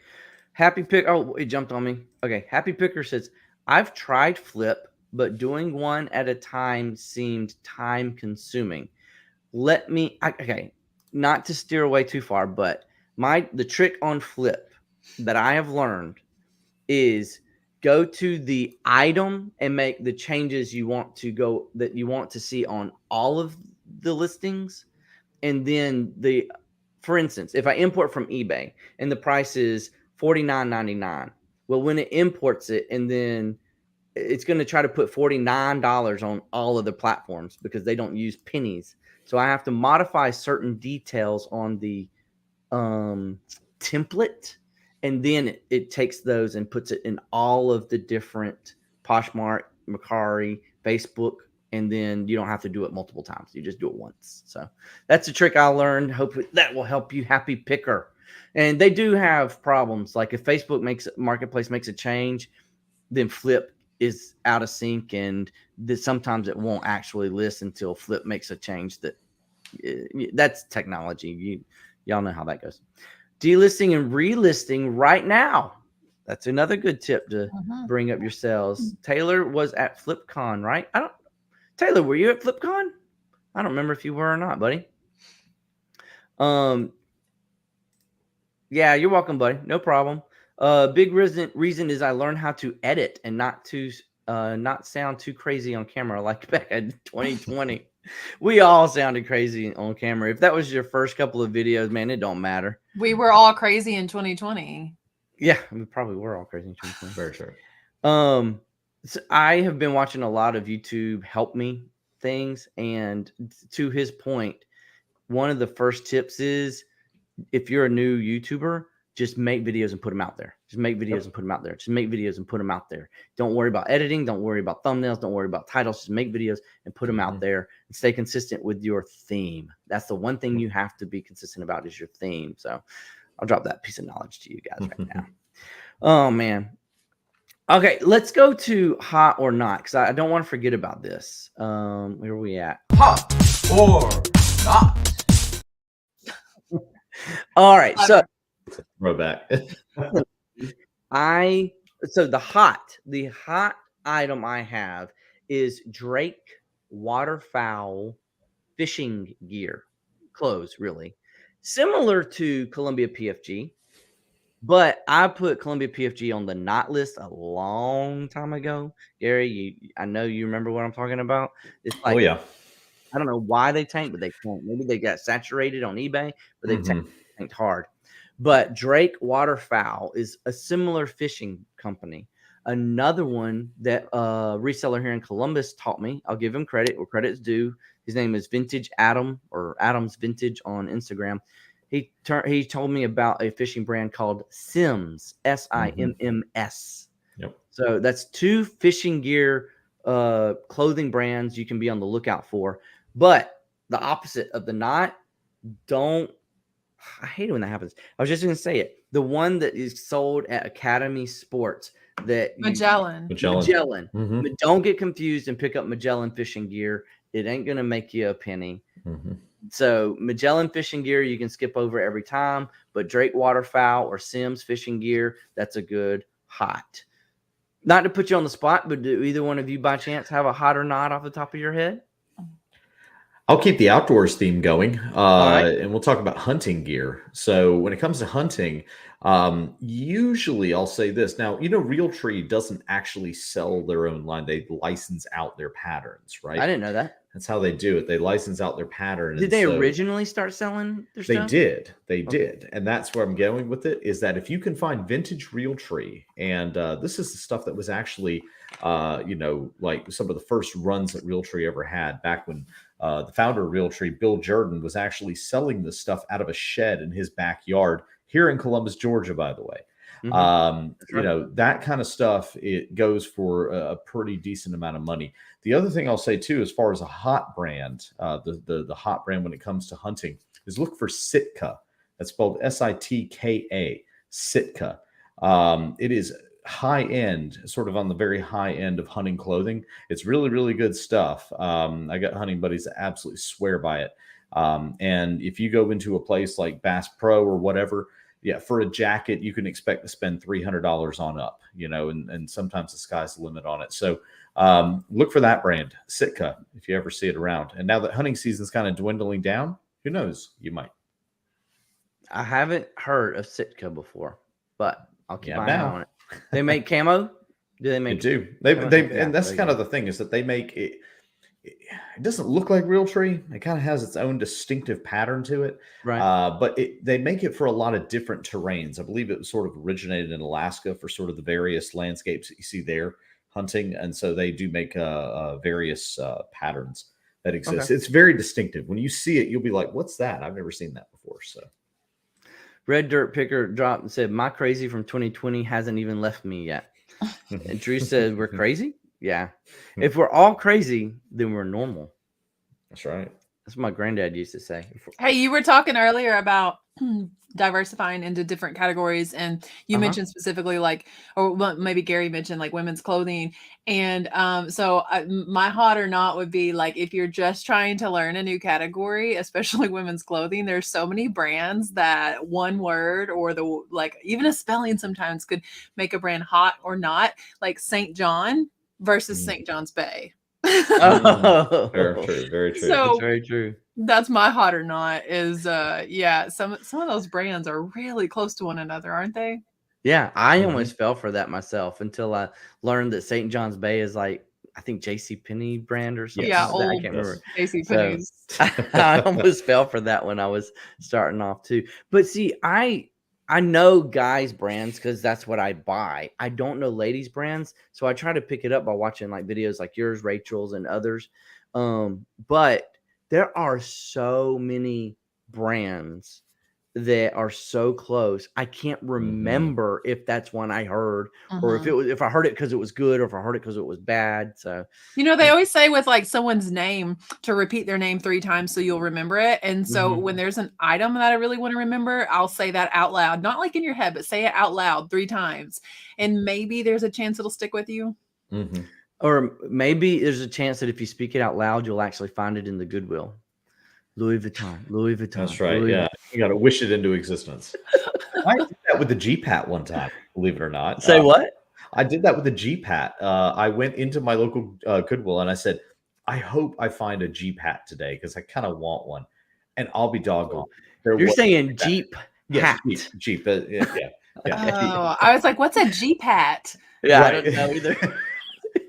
Happy Pick. Oh, it jumped on me. Okay. Happy Picker says, I've tried Flip, but doing one at a time seemed time consuming. Okay, not to steer away too far, but the trick on Flip that I have learned is go to the item and make the changes you want to see on all of the listings. And then for instance, if I import from eBay and the price is $49.99. Well, when it imports it, and then it's going to try to put $49 on all of the platforms because they don't use pennies. So I have to modify certain details on the template, and then it takes those and puts it in all of the different Poshmark, Mercari, Facebook, and then you don't have to do it multiple times. You just do it once. So that's a trick I learned. Hopefully that will help you, Happy Picker. And they do have problems. Like if Facebook Marketplace makes a change, then Flip is out of sync, and sometimes it won't actually list until Flip makes a change. That's technology. Y'all know how that goes. Delisting and relisting right now. That's another good tip to bring up your sales. Taylor was at FlipCon, right? Taylor, were you at FlipCon? I don't remember if you were or not, buddy. Yeah, you're welcome, buddy. No problem. Big reason is I learned how to edit and not sound too crazy on camera like back in 2020. We all sounded crazy on camera. If that was your first couple of videos, man, it don't matter. We were all crazy in 2020. Yeah, we probably were all crazy in 2020. Very sure. So I have been watching a lot of YouTube help me things, and to his point, one of the first tips is, if you're a new YouTuber, just make videos and put them out there. Just make videos and put them out there. Just make videos and put them out there. Don't worry about editing. Don't worry about thumbnails. Don't worry about titles. Just make videos and put them out there, and stay consistent with your theme. That's the one thing you have to be consistent about, is your theme. So I'll drop that piece of knowledge to you guys right now. Oh, man. Okay, let's go to hot or not, because I don't want to forget about this. Where are we at? Hot or not? All right, so throwback. So the hot item I have is Drake waterfowl fishing gear, clothes, really similar to Columbia PFG, but I put Columbia PFG on the not list a long time ago. Gary, I know you remember what I'm talking about. It's like, oh yeah, I don't know why they tank, but they tank. Maybe they got saturated on eBay, but they tanked hard. But Drake Waterfowl is a similar fishing company. Another one that reseller here in Columbus taught me. I'll give him credit where credit's due. His name is Vintage Adam or Adams Vintage on Instagram. He told me about a fishing brand called Simms, Simms. Yep. So that's 2 fishing gear clothing brands you can be on the lookout for. But the opposite of the knot, I hate it when that happens. I was just going to say it. The one that is sold at Academy Sports Magellan. Mm-hmm. Don't get confused and pick up Magellan fishing gear. It ain't going to make you a penny. Mm-hmm. So Magellan fishing gear, you can skip over every time, but Drake Waterfowl or Simms fishing gear, that's a good hot. Not to put you on the spot, but do either one of you by chance have a hot or not off the top of your head? I'll keep the outdoors theme going, right. And we'll talk about hunting gear. So when it comes to hunting, usually I'll say this. Now, Realtree doesn't actually sell their own line. They license out their patterns, right? I didn't know that. That's how they do it. They license out their pattern. Did they originally start selling their stuff? They did. And that's where I'm going with it, is that if you can find vintage Realtree, and this is the stuff that was actually, like some of the first runs that Realtree ever had back when the founder of Realtree, Bill Jordan, was actually selling this stuff out of a shed in his backyard here in Columbus, Georgia, by the way. Mm-hmm. That kind of stuff, it goes for a pretty decent amount of money. The other thing I'll say too, as far as a hot brand, the hot brand when it comes to hunting, is look for Sitka. That's spelled Sitka, Sitka. It is high end, sort of on the very high end of hunting clothing. It's really, really good stuff. I got hunting buddies that absolutely swear by it. And if you go into a place like Bass Pro or whatever, yeah, for a jacket, you can expect to spend $300 on up, and sometimes the sky's the limit on it. So look for that brand, Sitka, if you ever see it around. And now that hunting season's kind of dwindling down, who knows? You might. I haven't heard of Sitka before, but I'll keep my eye on it. They make camo? Do they make? They do. And that's kind of the thing, is that they make it. It doesn't look like Realtree. It kind of has its own distinctive pattern to it. Right. But they make it for a lot of different terrains. I believe it was sort of originated in Alaska for sort of the various landscapes that you see there hunting. And so they do make various patterns that exist. Okay. It's very distinctive. When you see it, you'll be like, what's that? I've never seen that before. So Red Dirt Picker dropped and said, my crazy from 2020 hasn't even left me yet. And Drew said, we're crazy? Yeah. If we're all crazy, then we're normal. That's right. That's what my granddad used to say. Hey, you were talking earlier about diversifying into different categories, and you mentioned specifically or maybe Gary mentioned women's clothing. And so my hot or not would be if you're just trying to learn a new category, especially women's clothing, there's so many brands that one word or even a spelling sometimes could make a brand hot or not, like St. John versus St. John's Bay. Very true. Very true. So, very true. That's my hot or not is some of those brands are really close to one another, aren't they? Yeah, I almost fell for that myself until I learned that St. John's Bay is I think JCPenney brand or something. Yeah, I can't remember. JCPenney's. So, I almost fell for that when I was starting off too. But see, I know guys' brands because that's what I buy. I don't know ladies' brands, so I try to pick it up by watching videos like yours, Rachel's, and others. But there are so many brands that are so close. I can't remember if that's one I heard or if I heard it because it was good or if I heard it because it was bad. So they always say with someone's name to repeat their name 3 times so you'll remember it. And so when there's an item that I really want to remember, I'll say that out loud, not in your head, but say it out loud 3 times, and maybe there's a chance it'll stick with you. Or maybe there's a chance that if you speak it out loud, you'll actually find it in the Goodwill. Louis Vuitton. That's right. You got to wish it into existence. I did that with the GPAT one time, believe it or not. Say what? I did that with the GPAT. I went into my local Goodwill and I said, I hope I find a GPAT today because I kind of want one. And I'll be doggone. You're saying Jeep? Yes, Jeep. Yeah. Oh, I was like, what's a GPAT? Yeah, right. I don't know either.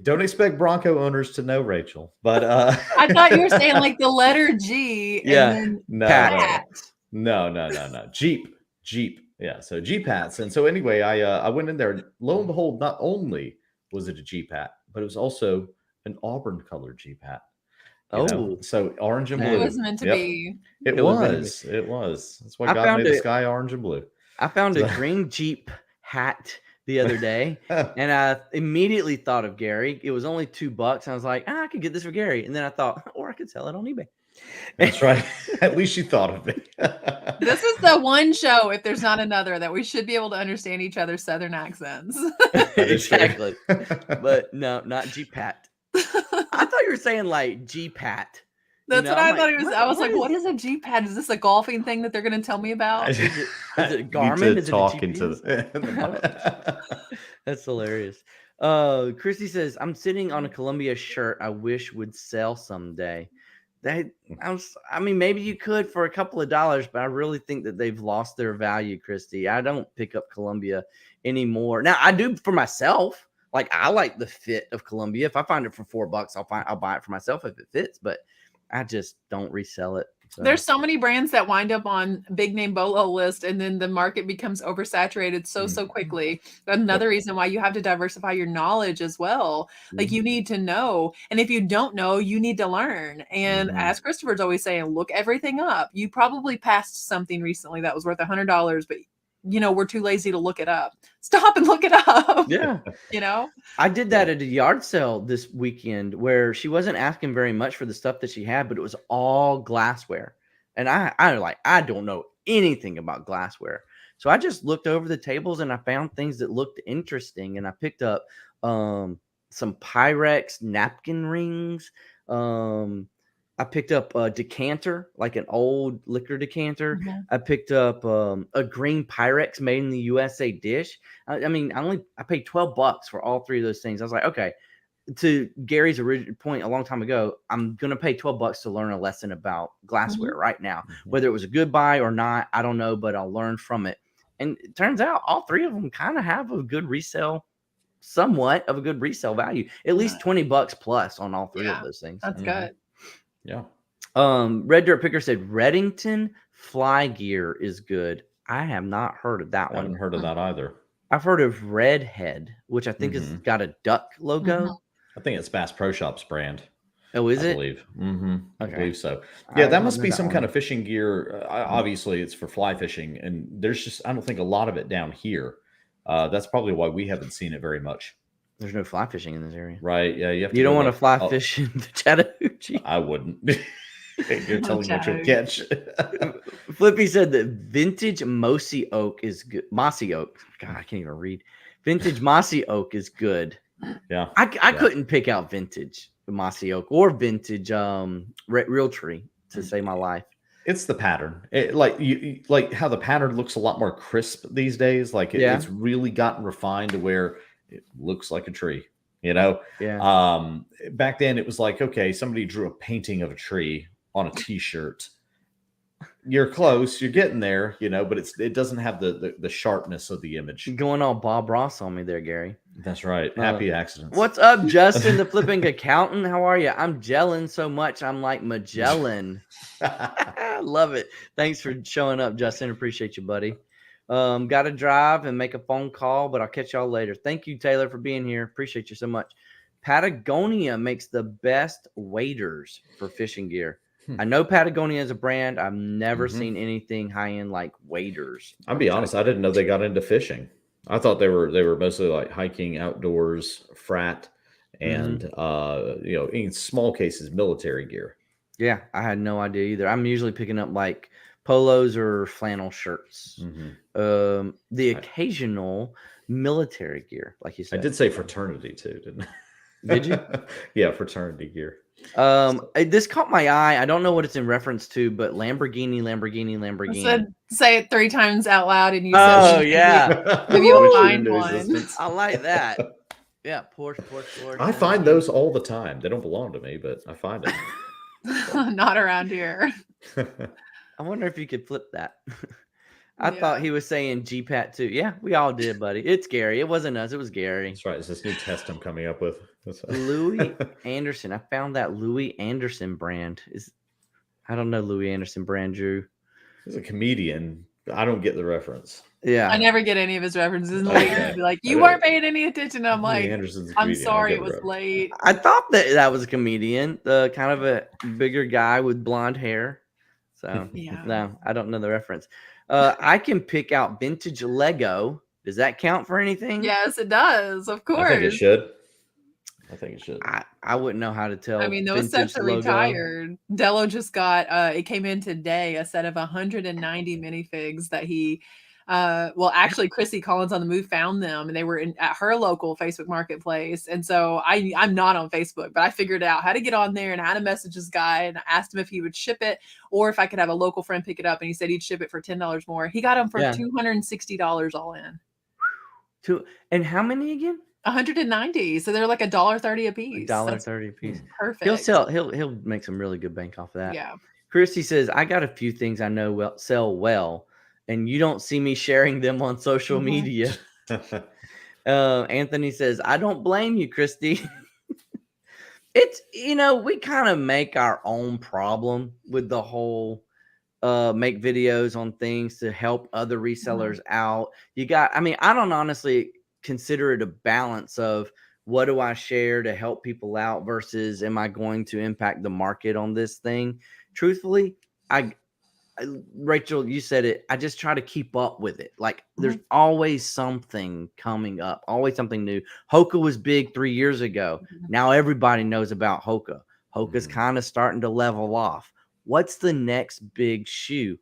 Don't expect Bronco owners to know, Rachel. But I thought you were saying like the letter G Yeah. and then no, Pat. no. Jeep. Yeah, so Jeep hats. And so anyway, I went in there, and lo and behold, not only was it a Jeep hat, but it was also an auburn colored Jeep hat. You know, Oh, so orange and man. It blue. was meant to Yep. be. It It was meant to be. was. It was. That's why I God found made the it. sky orange and blue. I found a So- green Jeep hat the other day, and I immediately thought of Gary. It was only $2. I was like, I could get this for Gary. And then I thought, or I could sell it on eBay. That's right. At least you thought of me. This is the one show, if there's not another, that we should be able to understand each other's Southern accents. That is true. Exactly. But no, not Jeep hat. I thought you were saying like Jeep hat. That's what I I'm thought like, it was. I was like, what is a G pad? Is this a golfing thing that they're going to tell me about? Is it Garmin? Is it a GPS? That's hilarious. Christy says, I'm sitting on a Columbia shirt I wish would sell someday. I mean, maybe you could for a couple of dollars, but I really think that they've lost their value, Christy. I don't pick up Columbia anymore. Now, I do for myself. Like, I like the fit of Columbia. If I find it for $4, I'll buy it for myself if it fits, but I just don't resell it. So. There's so many brands that wind up on big name BOLO list, and then the market becomes oversaturated so quickly. Another reason why you have to diversify your knowledge as well. Like, you need to know, and if you don't know, you need to learn. And as Christopher's always saying, look everything up. You probably passed something recently that was worth $100, but we're too lazy to look it up. Stop and look it up. Yeah. I did that at a yard sale this weekend where she wasn't asking very much for the stuff that she had, but it was all glassware. And I don't know anything about glassware. So I just looked over the tables and I found things that looked interesting. And I picked up some Pyrex napkin rings. I picked up a decanter, like an old liquor decanter. I picked up a green Pyrex made in the USA dish. I paid $12 for all three of those things. I was like, okay, to Gary's original point a long time ago, I'm going to pay $12 to learn a lesson about glassware right now. Whether it was a good buy or not, I don't know, but I'll learn from it. And it turns out all three of them kind of have a good resale, somewhat of a good resale value, at least $20 plus on all three of those things. That's good. Yeah. Red Dirt Picker said Reddington fly gear is good. I have not heard of that I one. haven't heard of that either. I've heard of Redhead, which I think has got a duck logo. I think it's Bass Pro Shop's brand. Oh, is I it? believe. Okay. I believe so. Yeah, that must be some kind of fishing gear. Obviously, it's for fly fishing, and there's just, I don't think, a lot of it down here. That's probably why we haven't seen it very much. There's no fly fishing in this area. Right. Yeah. You don't want to fly fish in the Chattahoochee. I wouldn't. You're telling me what you'll catch. Flippy said that vintage mossy oak is good. Mossy oak. God, I can't even read. Vintage mossy oak is good. Yeah. I couldn't pick out vintage mossy oak or vintage real tree to save my life. It's the pattern. Like how the pattern looks a lot more crisp these days. Like it's really gotten refined to where it looks like a tree. Yeah. Back then it was like, okay, somebody drew a painting of a tree on a t-shirt. You're close, you're getting there, but it doesn't have the sharpness of the image. You're going all Bob Ross on me there, Gary. That's right. Happy accidents. What's up, Justin, the flipping accountant? How are you? I'm gelling so much. I'm like Magellan. I love it. Thanks for showing up, Justin. Appreciate you, buddy. Got to drive and make a phone call, but I'll catch y'all later. Thank you, Taylor, for being here. Appreciate you so much. Patagonia makes the best waders for fishing gear. I know Patagonia is a brand. I've never seen anything high-end like waders. I'll be honest, I didn't know they got into fishing. I thought they were mostly like hiking, outdoors, frat, and in small cases, military gear. Yeah, I had no idea either. I'm usually picking up like polos or flannel shirts. The occasional military gear, like you said. I did say fraternity too, didn't I? Did you? Yeah, fraternity gear. This caught my eye. I don't know what it's in reference to, but Lamborghini. Say it 3 times out loud, and you Oh said, yeah, maybe you'll find one. I like that. Yeah, Porsche. I find those all the time. They don't belong to me, but I find them. Not around here. I wonder if you could flip that. I thought he was saying GPAT too. Yeah, we all did, buddy. It's Gary. It wasn't us. It was Gary. That's right. It's this new test I'm coming up with. Louis Anderson. I found that Louis Anderson brand. I don't know Louis Anderson brand, Drew. He's a comedian. I don't get the reference. Yeah. I never get any of his references. And Okay. later he'd be like, I you know. weren't paying any attention. I'm Louis like, Anderson's a I'm comedian. I sorry, get it the was reference. late. I thought that was a comedian, the kind of a bigger guy with blonde hair. So Yeah. no, I don't know the reference. I can pick out vintage Lego. Does that count for anything? Yes, it does. Of course. I think it should. I think it should. I wouldn't know how to tell. I mean, those sets are retired. Dello just got it came in today, a set of 190 minifigs that he well, actually Chrissy Collins on the Move found them, and they were at her local Facebook marketplace. And so I'm not on Facebook, but I figured out how to get on there and how to message this guy, and I asked him if he would ship it or if I could have a local friend pick it up, and he said he'd ship it for $10 more. He got them for $260 all in. And how many again? 190. So they're like $1.30 a piece. $1.30 a piece. Perfect. He'll make some really good bank off of that. Yeah. Christy says, I got a few things I know sell well, and you don't see me sharing them on social media. Anthony says, I don't blame you, Christy. It's, we kind of make our own problem with the whole make videos on things to help other resellers out. I don't honestly consider it a balance of what do I share to help people out versus am I going to impact the market on this thing? Truthfully, Rachel, you said it. I just try to keep up with it. Like there's always something coming up, always something new. Hoka was big 3 years ago. Now everybody knows about Hoka. Hoka's kind of starting to level off. What's the next big shoe?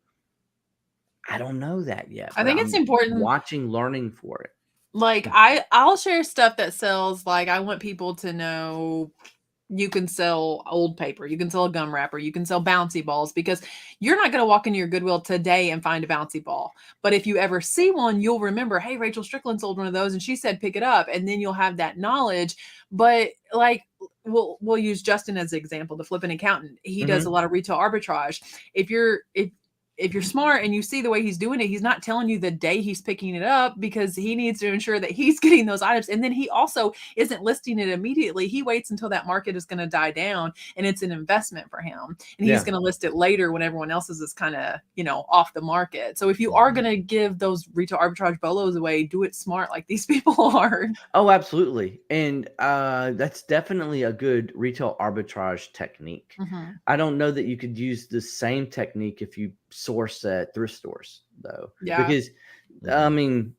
I don't know that yet. I think it's important learning for it. Like I'll share stuff that sells. Like I want people to know you can sell old paper, you can sell a gum wrapper, you can sell bouncy balls, because you're not going to walk into your Goodwill today and find a bouncy ball. But if you ever see one, you'll remember, hey, Rachel Strickland sold one of those and she said pick it up, and then you'll have that knowledge. But like we'll use Justin as an example, the flipping accountant. He does a lot of retail arbitrage. If you're smart and you see the way he's doing it, he's not telling you the day he's picking it up, because he needs to ensure that he's getting those items. And then he also isn't listing it immediately. He waits until that market is going to die down and it's an investment for him. And he's going to list it later when everyone else's is kind of, off the market. So if you are going to give those retail arbitrage bolos away, do it smart like these people are. Oh, absolutely. And that's definitely a good retail arbitrage technique. I don't know that you could use the same technique if you source at thrift stores, though. Yeah. Because, I mean,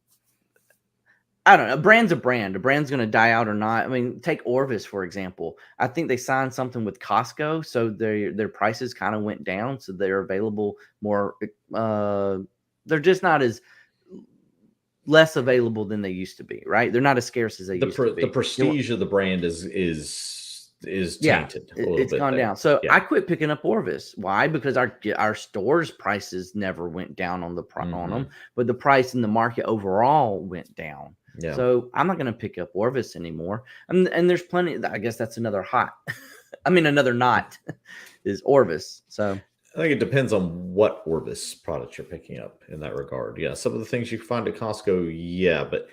I don't know. A brand's a brand. A brand's going to die out or not. I mean, take Orvis, for example. I think they signed something with Costco, so their prices kind of went down, so they're available more. They're just not as less available than they used to be, right? They're not as scarce as they used to be. The prestige of the brand is tainted. It's gone down. So I quit picking up Orvis. Why? Because our store's prices never went down on on them, but the price in the market overall went down. Yeah. So I'm not going to pick up Orvis anymore. And there's plenty. I guess that's another another knot is Orvis. So I think it depends on what Orvis product you're picking up in that regard. Yeah, some of the things you can find at Costco, yeah, but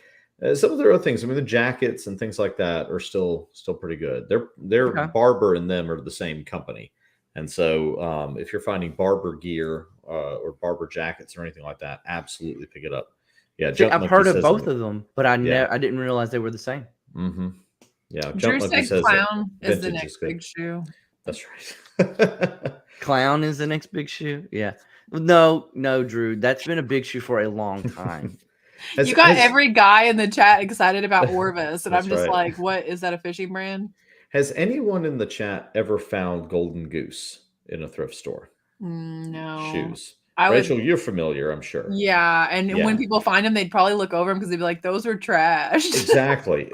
some of the other things, I mean, the jackets and things like that are still pretty good. They're Barber and them are the same company, and so if you're finding Barber gear or Barber jackets or anything like that, absolutely pick it up. Yeah, I've heard of both of them, but I didn't realize they were the same. Yeah, Drew said Clown is the next big shoe. That's right. Clown is the next big shoe. Yeah, no, Drew, that's been a big shoe for a long time. You got every guy in the chat excited about Orvis, and I'm just like, what is that, a fishing brand? Has anyone in the chat ever found Golden Goose in a thrift store? No. Shoes. Rachel, you're familiar, I'm sure. Yeah, and when people find them, they'd probably look over them because they'd be like, those are trash. Exactly.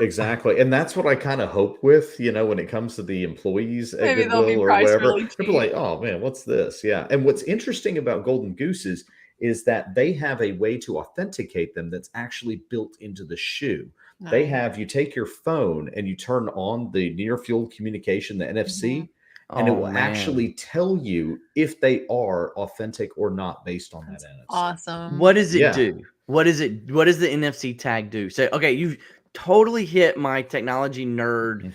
And that's what I kind of hope with, when it comes to the employees at Maybe Goodwill or wherever. Really people are like, oh man, what's this? Yeah. And what's interesting about Golden Gooses is that they have a way to authenticate them that's actually built into the shoe. Nice. They have, you take your phone and you turn on the near field communication, the NFC, and it will actually tell you if they are authentic or not based on that NFC. Awesome. What does it do? What does the NFC tag do? So, okay, totally hit my technology nerd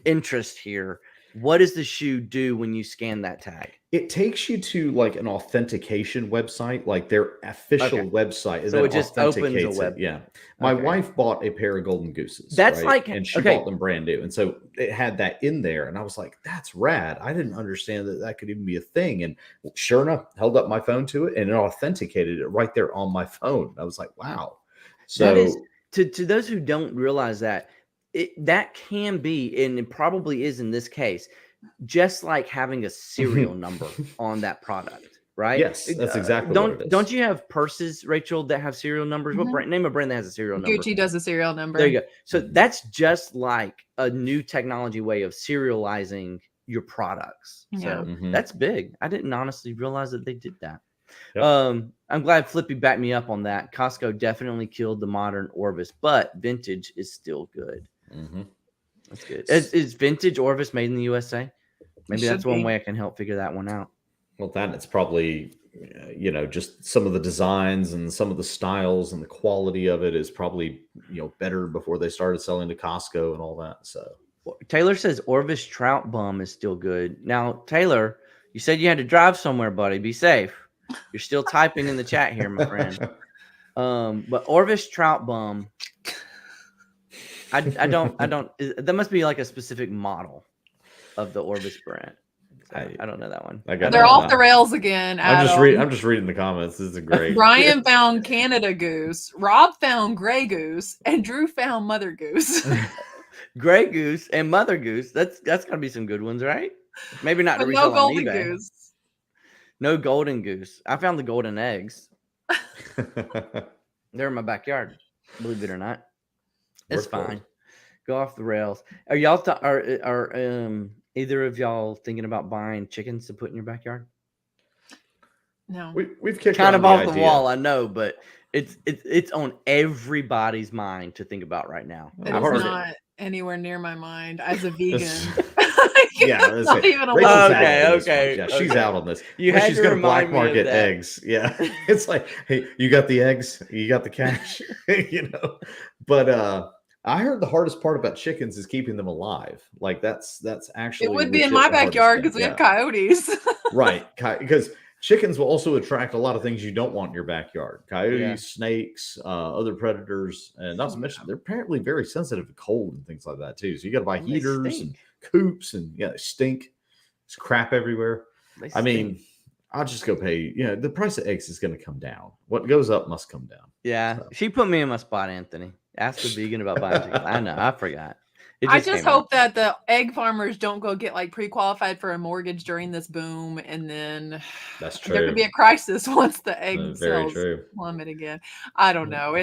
interest here. What does the shoe do when you scan that tag? It takes you to like an authentication website, like their official website, and So then it just opens a authenticates web. it. Yeah. My Okay. wife bought a pair of golden gooses. That's right? like- and she okay. bought them brand new. And so it had that in there. And I was like, that's rad. I didn't understand that that could even be a thing. And sure enough, held up my phone to it and it authenticated it right there on my phone. I was like, wow. So that is, to those who don't realize that, that can be, and it probably is in this case, just like having a serial number on that product, right? yes, that's exactly what it is. Don't you have purses, Rachel, that have serial numbers? Mhm. What brand? Name a brand that has a serial number. Gucci does a serial number. There you go. So that's just like a new technology way of serializing your products. Yeah. So that's big. I didn't honestly realize that they did that. Yep. I'm glad Flippy backed me up on that. Costco definitely killed the modern Orvis, but vintage is still good. That's good. Is vintage Orvis made in the USA? Maybe that's one way I can help figure that one out. Well, that it's probably, just some of the designs and some of the styles and the quality of it is probably, better before they started selling to Costco and all that. So Taylor says Orvis Trout Bum is still good. Now, Taylor, you said you had to drive somewhere, buddy. Be safe. You're still typing in the chat here, my friend. But Orvis Trout Bum, I don't. That must be like a specific model of the Orvis brand. I don't know that one. They're off the rails again. I'm just reading the comments. This is great. Brian found Canada goose. Rob found gray goose, and Drew found mother goose. Gray goose and mother goose. That's gotta be some good ones, right? Maybe not to But resell no golden on eBay. goose. No golden goose. I found the golden eggs. They're in my backyard. Believe it or not, it's fine. Go off the rails. Are y'all are either of y'all thinking about buying chickens to put in your backyard? No, we've kicked kind of off the the wall, I know, but it's on everybody's mind to think about right now. It is not anywhere near my mind as a vegan. Yeah, not even a okay. Yeah, she's out on this. You had she's to gonna remind black me of market that. eggs. Yeah, it's like, hey, you got the eggs, you got the cash, But I heard the hardest part about chickens is keeping them alive. Like that's actually it would be in my backyard because we have coyotes. Right, because chickens will also attract a lot of things you don't want in your backyard: coyotes, snakes, other predators, and not to mention they're apparently very sensitive to cold and things like that too. So you got to buy heaters and coops, and they stink. There's crap everywhere. I mean, I'll just go pay. The price of eggs is going to come down. What goes up must come down. Yeah, so. She put me in my spot, Anthony. Ask the vegan about buying chicken. I know, I forgot. I just hope that the egg farmers don't go get like pre-qualified for a mortgage during this boom, and then that's true. There could be a crisis once the egg sales plummet again. I don't know.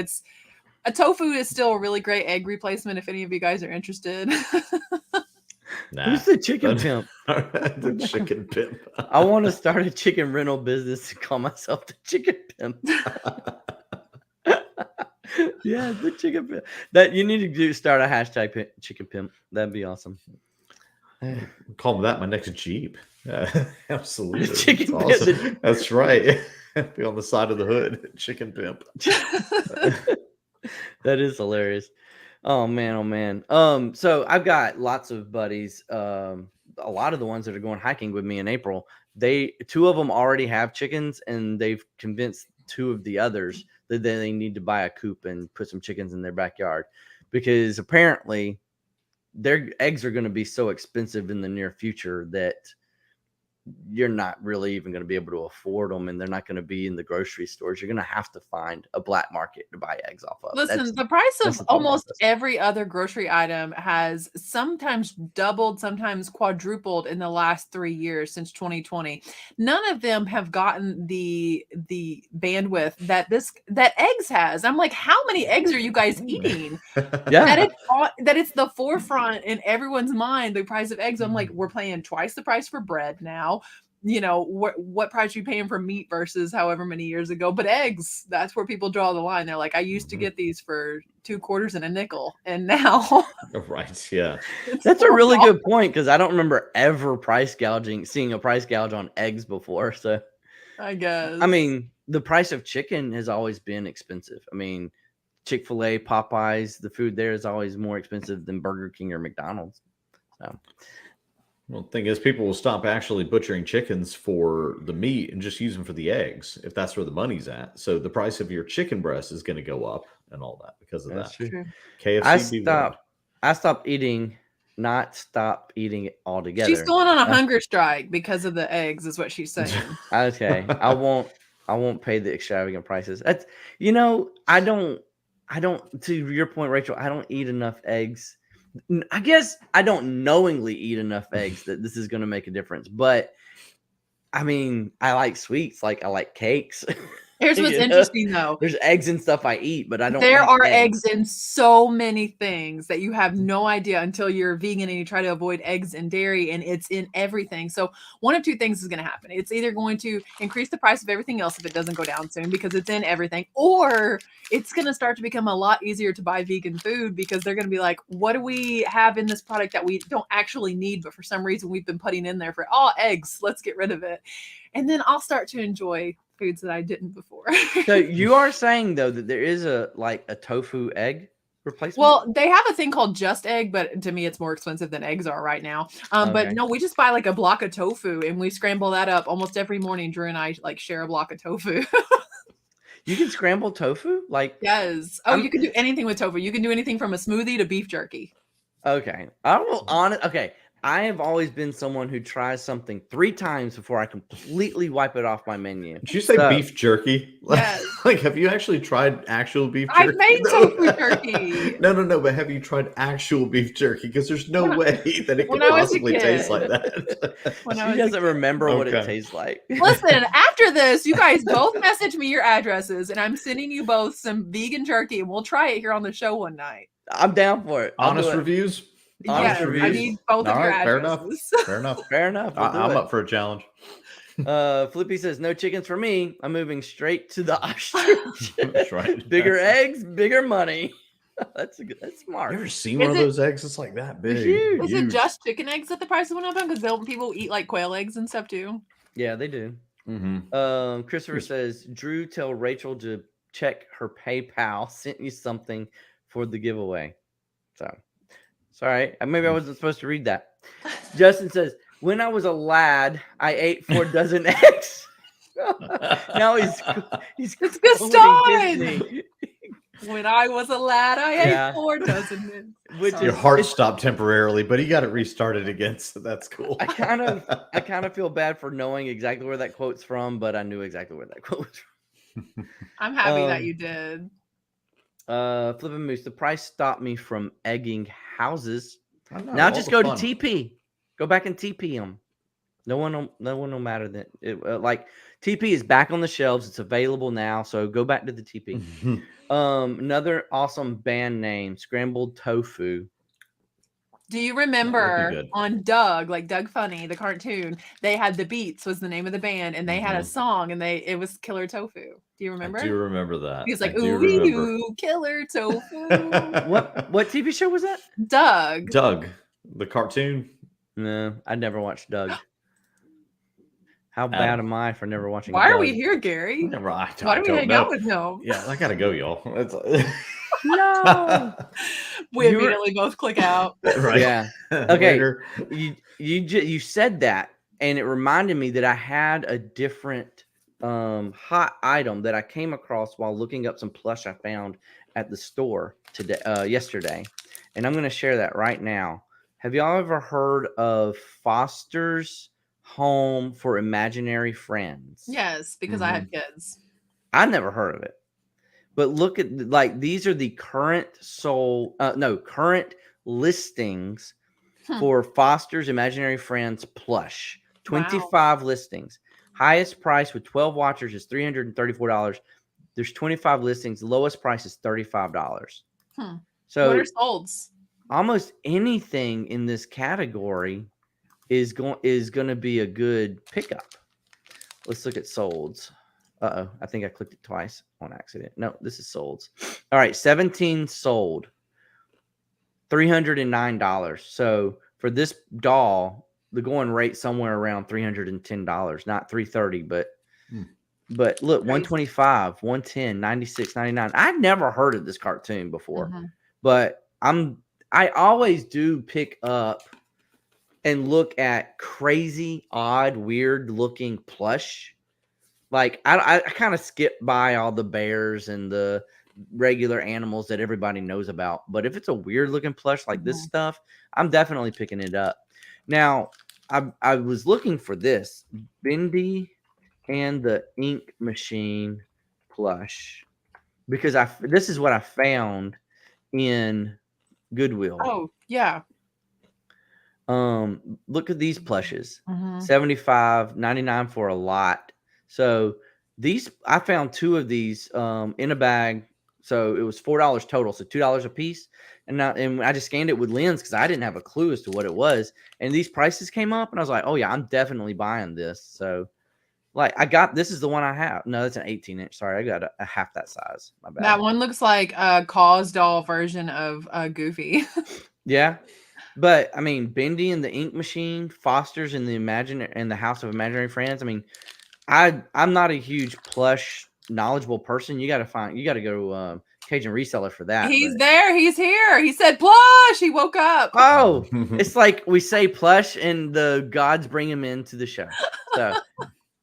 A tofu is still a really great egg replacement if any of you guys are interested. Who's the chicken pimp? The chicken pimp. I want to start a chicken rental business and call myself the chicken pimp. Yeah, the chicken pimp. That you need to start a hashtag chicken pimp. That'd be awesome. Call that my next Jeep. Absolutely. Chicken That's awesome. pimp. That's right. Be on the side of the hood. Chicken pimp. That is hilarious. Oh man. So I've got lots of buddies. A lot of the ones that are going hiking with me in April. Two of them already have chickens, and they've convinced two of the others that they need to buy a coop and put some chickens in their backyard, because apparently their eggs are going to be so expensive in the near future that you're not really even going to be able to afford them, and they're not going to be in the grocery stores. You're going to have to find a black market to buy eggs off of. Listen, the price of almost every other grocery item has sometimes doubled, sometimes quadrupled in the last 3 years since 2020. None of them have gotten the bandwidth that eggs has. I'm like, how many eggs are you guys eating? Yeah, that it's the forefront in everyone's mind, the price of eggs. I'm like, we're paying twice the price for bread now. What price are you paying for meat versus however many years ago? But eggs, that's where people draw the line. They're like, I used to get these for 2 quarters and a nickel, and now right, yeah. That's a really good point, because I don't remember ever seeing a price gouge on eggs before. So I guess, I mean, the price of chicken has always been expensive. I mean, Chick-fil-A, Popeyes, the food there is always more expensive than Burger King or McDonald's. So, Well, the thing is, people will stop actually butchering chickens for the meat and just use them for the eggs if that's where the money's at. So the price of your chicken breast is going to go up and all that because of that's that. true. KFC be warned. I stopped eating, not stop eating it altogether. She's going on a hunger strike because of the eggs, is what she's saying. Okay, I won't pay the extravagant prices. That's I don't. To your point, Rachel, I don't eat enough eggs. I guess I don't knowingly eat enough eggs that this is going to make a difference. But I mean, I like sweets, like I like cakes. Here's what's interesting, though. There's eggs and stuff I eat, but I don't. There are eggs in so many things that you have no idea until you're vegan and you try to avoid eggs and dairy, and it's in everything. So one of two things is going to happen. It's either going to increase the price of everything else if it doesn't go down soon because it's in everything, or it's going to start to become a lot easier to buy vegan food because they're going to be like, what do we have in this product that we don't actually need, but for some reason we've been putting in there for eggs, let's get rid of it. And then I'll start to enjoy foods that I didn't before. So you are saying though that there is a tofu egg replacement? Well, they have a thing called Just Egg, but to me it's more expensive than eggs are right now. But no, we just buy like a block of tofu and we scramble that up almost every morning. Drew and I like share a block of tofu. You can scramble tofu? Yes. Oh, you can do anything with tofu. You can do anything from a smoothie to beef jerky. Okay. I have always been someone who tries something 3 times before I completely wipe it off my menu. Did you say beef jerky? Yes. Like, have you actually tried actual beef jerky? I've made tofu jerky. No, but have you tried actual beef jerky? Because there's no way that it could possibly taste like that. She doesn't remember what it tastes like. Listen, after this, you guys both message me your addresses, and I'm sending you both some vegan jerky, and we'll try it here on the show one night. I'm down for it. Honest reviews? Yes, I need both of your addresses. Fair enough. Fair enough. I'm up for a challenge. Flippy says, no chickens for me. I'm moving straight to the ostrich. That's right. Bigger eggs, bigger money. That's smart. You ever seen one of those eggs? It's like that big. Is it just chicken eggs that the price went up on? Because don't people eat like quail eggs and stuff too? Yeah, they do. Mm-hmm. Christopher says, Drew, tell Rachel to check her PayPal. Sent you something for the giveaway. So, sorry. Maybe I wasn't supposed to read that. Justin says, when I was a lad, I ate 4 dozen eggs. Now he's it's good time. When I was a lad, I ate 4 dozen eggs. Your heart stopped temporarily, but he got it restarted again, so that's cool. I kind of feel bad for knowing exactly where that quote's from, but I knew exactly where that quote was from. I'm happy that you did. Flipping Moose, the price stopped me from egging houses. Now just go to TP. Go back and TP them. No one will matter that. Like TP is back on the shelves. It's available now. So go back to the TP. Another awesome band name, Scrambled Tofu. Do you remember on Doug, like Doug Funny, the cartoon, they had The Beats was the name of the band, and they had a song, and it was Killer Tofu. Do you remember? I do remember that. He was like, ooh, Killer Tofu. What TV show was that? Doug, the cartoon. No, I never watched Doug. How bad am I for never watching? Why Doug? are we here, Gary? Why do we hang out with him? Yeah, I gotta go, y'all. No. We immediately both click out. Right. Yeah. Okay. You said that, and it reminded me that I had a different hot item that I came across while looking up some plush I found at the store yesterday, and I'm going to share that right now. Have y'all ever heard of Foster's Home for Imaginary Friends? Yes, because I have kids. I never heard of it. But look at these are the current current listings for Foster's Imaginary Friends plush. 25 listings. Highest price with 12 watchers is $334. There's 25 listings. The lowest price is $35. So what are solds? Almost anything in this category is going to be a good pickup. Let's look at solds. I think I clicked it twice on accident. No, this is solds. All right, 17 sold. $309. So for this doll, the going rate somewhere around $310, not $330, but But look, Crazy. 125, 110, 96, 99. I'd never heard of this cartoon before, Mhm. but I always do pick up and look at crazy, odd, weird looking plush. Like I kind of skip by all the bears and the regular animals that everybody knows about. But if it's a weird looking plush like this Mhm. stuff, I'm definitely picking it up. Now, I was looking for this Bendy and the Ink Machine plush because this is what I found in Goodwill. Oh, yeah. Look at these plushes. Mhm. 75, 99 for a lot. So these I found two of these in a bag. So it was $4 total, so $2 a piece. And I just scanned it with Lens because I didn't have a clue as to what it was. And these prices came up, and I was like, oh yeah, I'm definitely buying this. So like this is the one I have. No, that's an 18-inch. Sorry, I got a half that size. My bad. That one looks like a Cause doll version of Goofy. Yeah. But I mean, Bendy and the Ink Machine, Foster's and the House of Imaginary Friends. I mean, I'm not a huge plush knowledgeable person. You got to go Cajun Reseller for that. He's but- there. He's here. He said plush. He woke up. Oh, it's like we say plush and the gods bring him into the show. So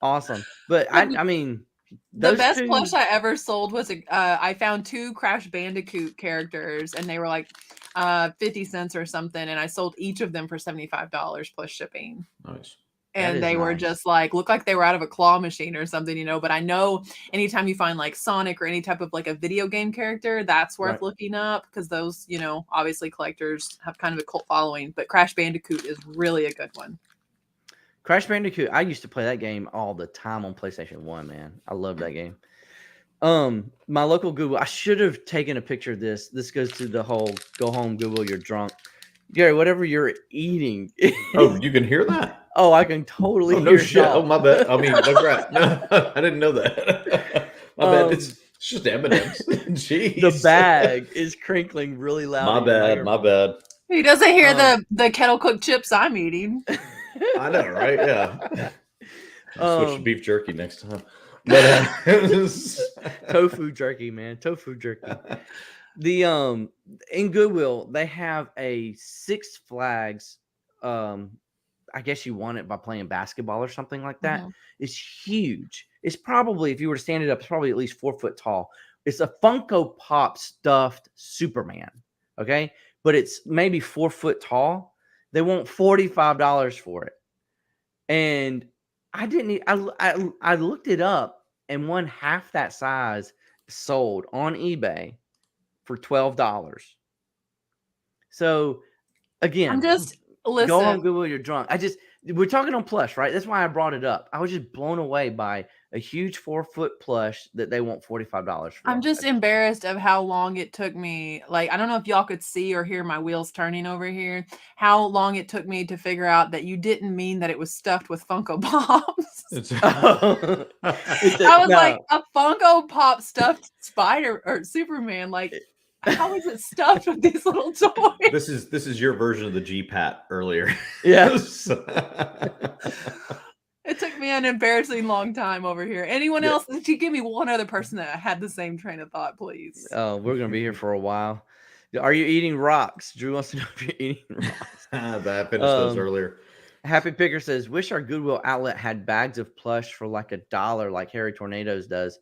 awesome. But I mean, The those best two, plush I ever sold was I found 2 Crash Bandicoot characters, and they were like 50 cents or something, and I sold each of them for $75 plus shipping. Nice. And they were nice. just like, look like they were out of a claw machine or something, you know. But I know anytime you find like Sonic or any type of like a video game character, that's worth Right. looking up, because those, you know, obviously collectors have kind of a cult following. But Crash Bandicoot is really a good one. Crash Bandicoot, I used to play that game all the time on PlayStation 1, man. I love that game. My local Goodwill, I should have taken a picture of this. This goes to the whole go home Goodwill, you're drunk. Gary, whatever you're eating. Oh, you can hear that? Oh, I can totally Oh, hear no shit. y'all. Oh, my bad. I mean, no crap. No, I didn't know that. My bad. It's just M&M's. Jeez. The bag is crinkling really loud. My in your bad. My bad. He doesn't hear the kettle cooked chips I'm eating. I know, right? Yeah. Switch to beef jerky next time. But tofu jerky, man. Tofu jerky. The in Goodwill, they have a Six Flags. I guess you won it by playing basketball or something like that. Mhm. It's huge. It's probably, if you were to stand it up, it's probably at least 4 foot tall. It's a Funko Pop stuffed Superman. Okay. But it's maybe 4 foot tall. They want $45 for it. And I didn't, I looked it up, and one half that size sold on eBay for $12. So again, I'm just go listen. on Google, you're drunk. We're talking on plush, right? That's why I brought it up. I was just blown away by a huge 4 foot plush that they want $45 for. I'm just embarrassed of how long it took me. Like, I don't know if y'all could see or hear my wheels turning over here. How long it took me to figure out that you didn't mean that it was stuffed with Funko Pops. I was like, a Funko Pop stuffed Spider or Superman. Like, how is it stuffed with these little toys? This is your version of the G-Pat earlier. Yes. It took me an embarrassing long time over here. Anyone else? Could you give me one other person that had the same train of thought, please? Oh, we're gonna be here for a while. Are you eating rocks? Drew wants to know if you're eating rocks. I finished those earlier. Happy Picker says, wish our Goodwill outlet had bags of plush for like $1, like Harry Tornadoes does.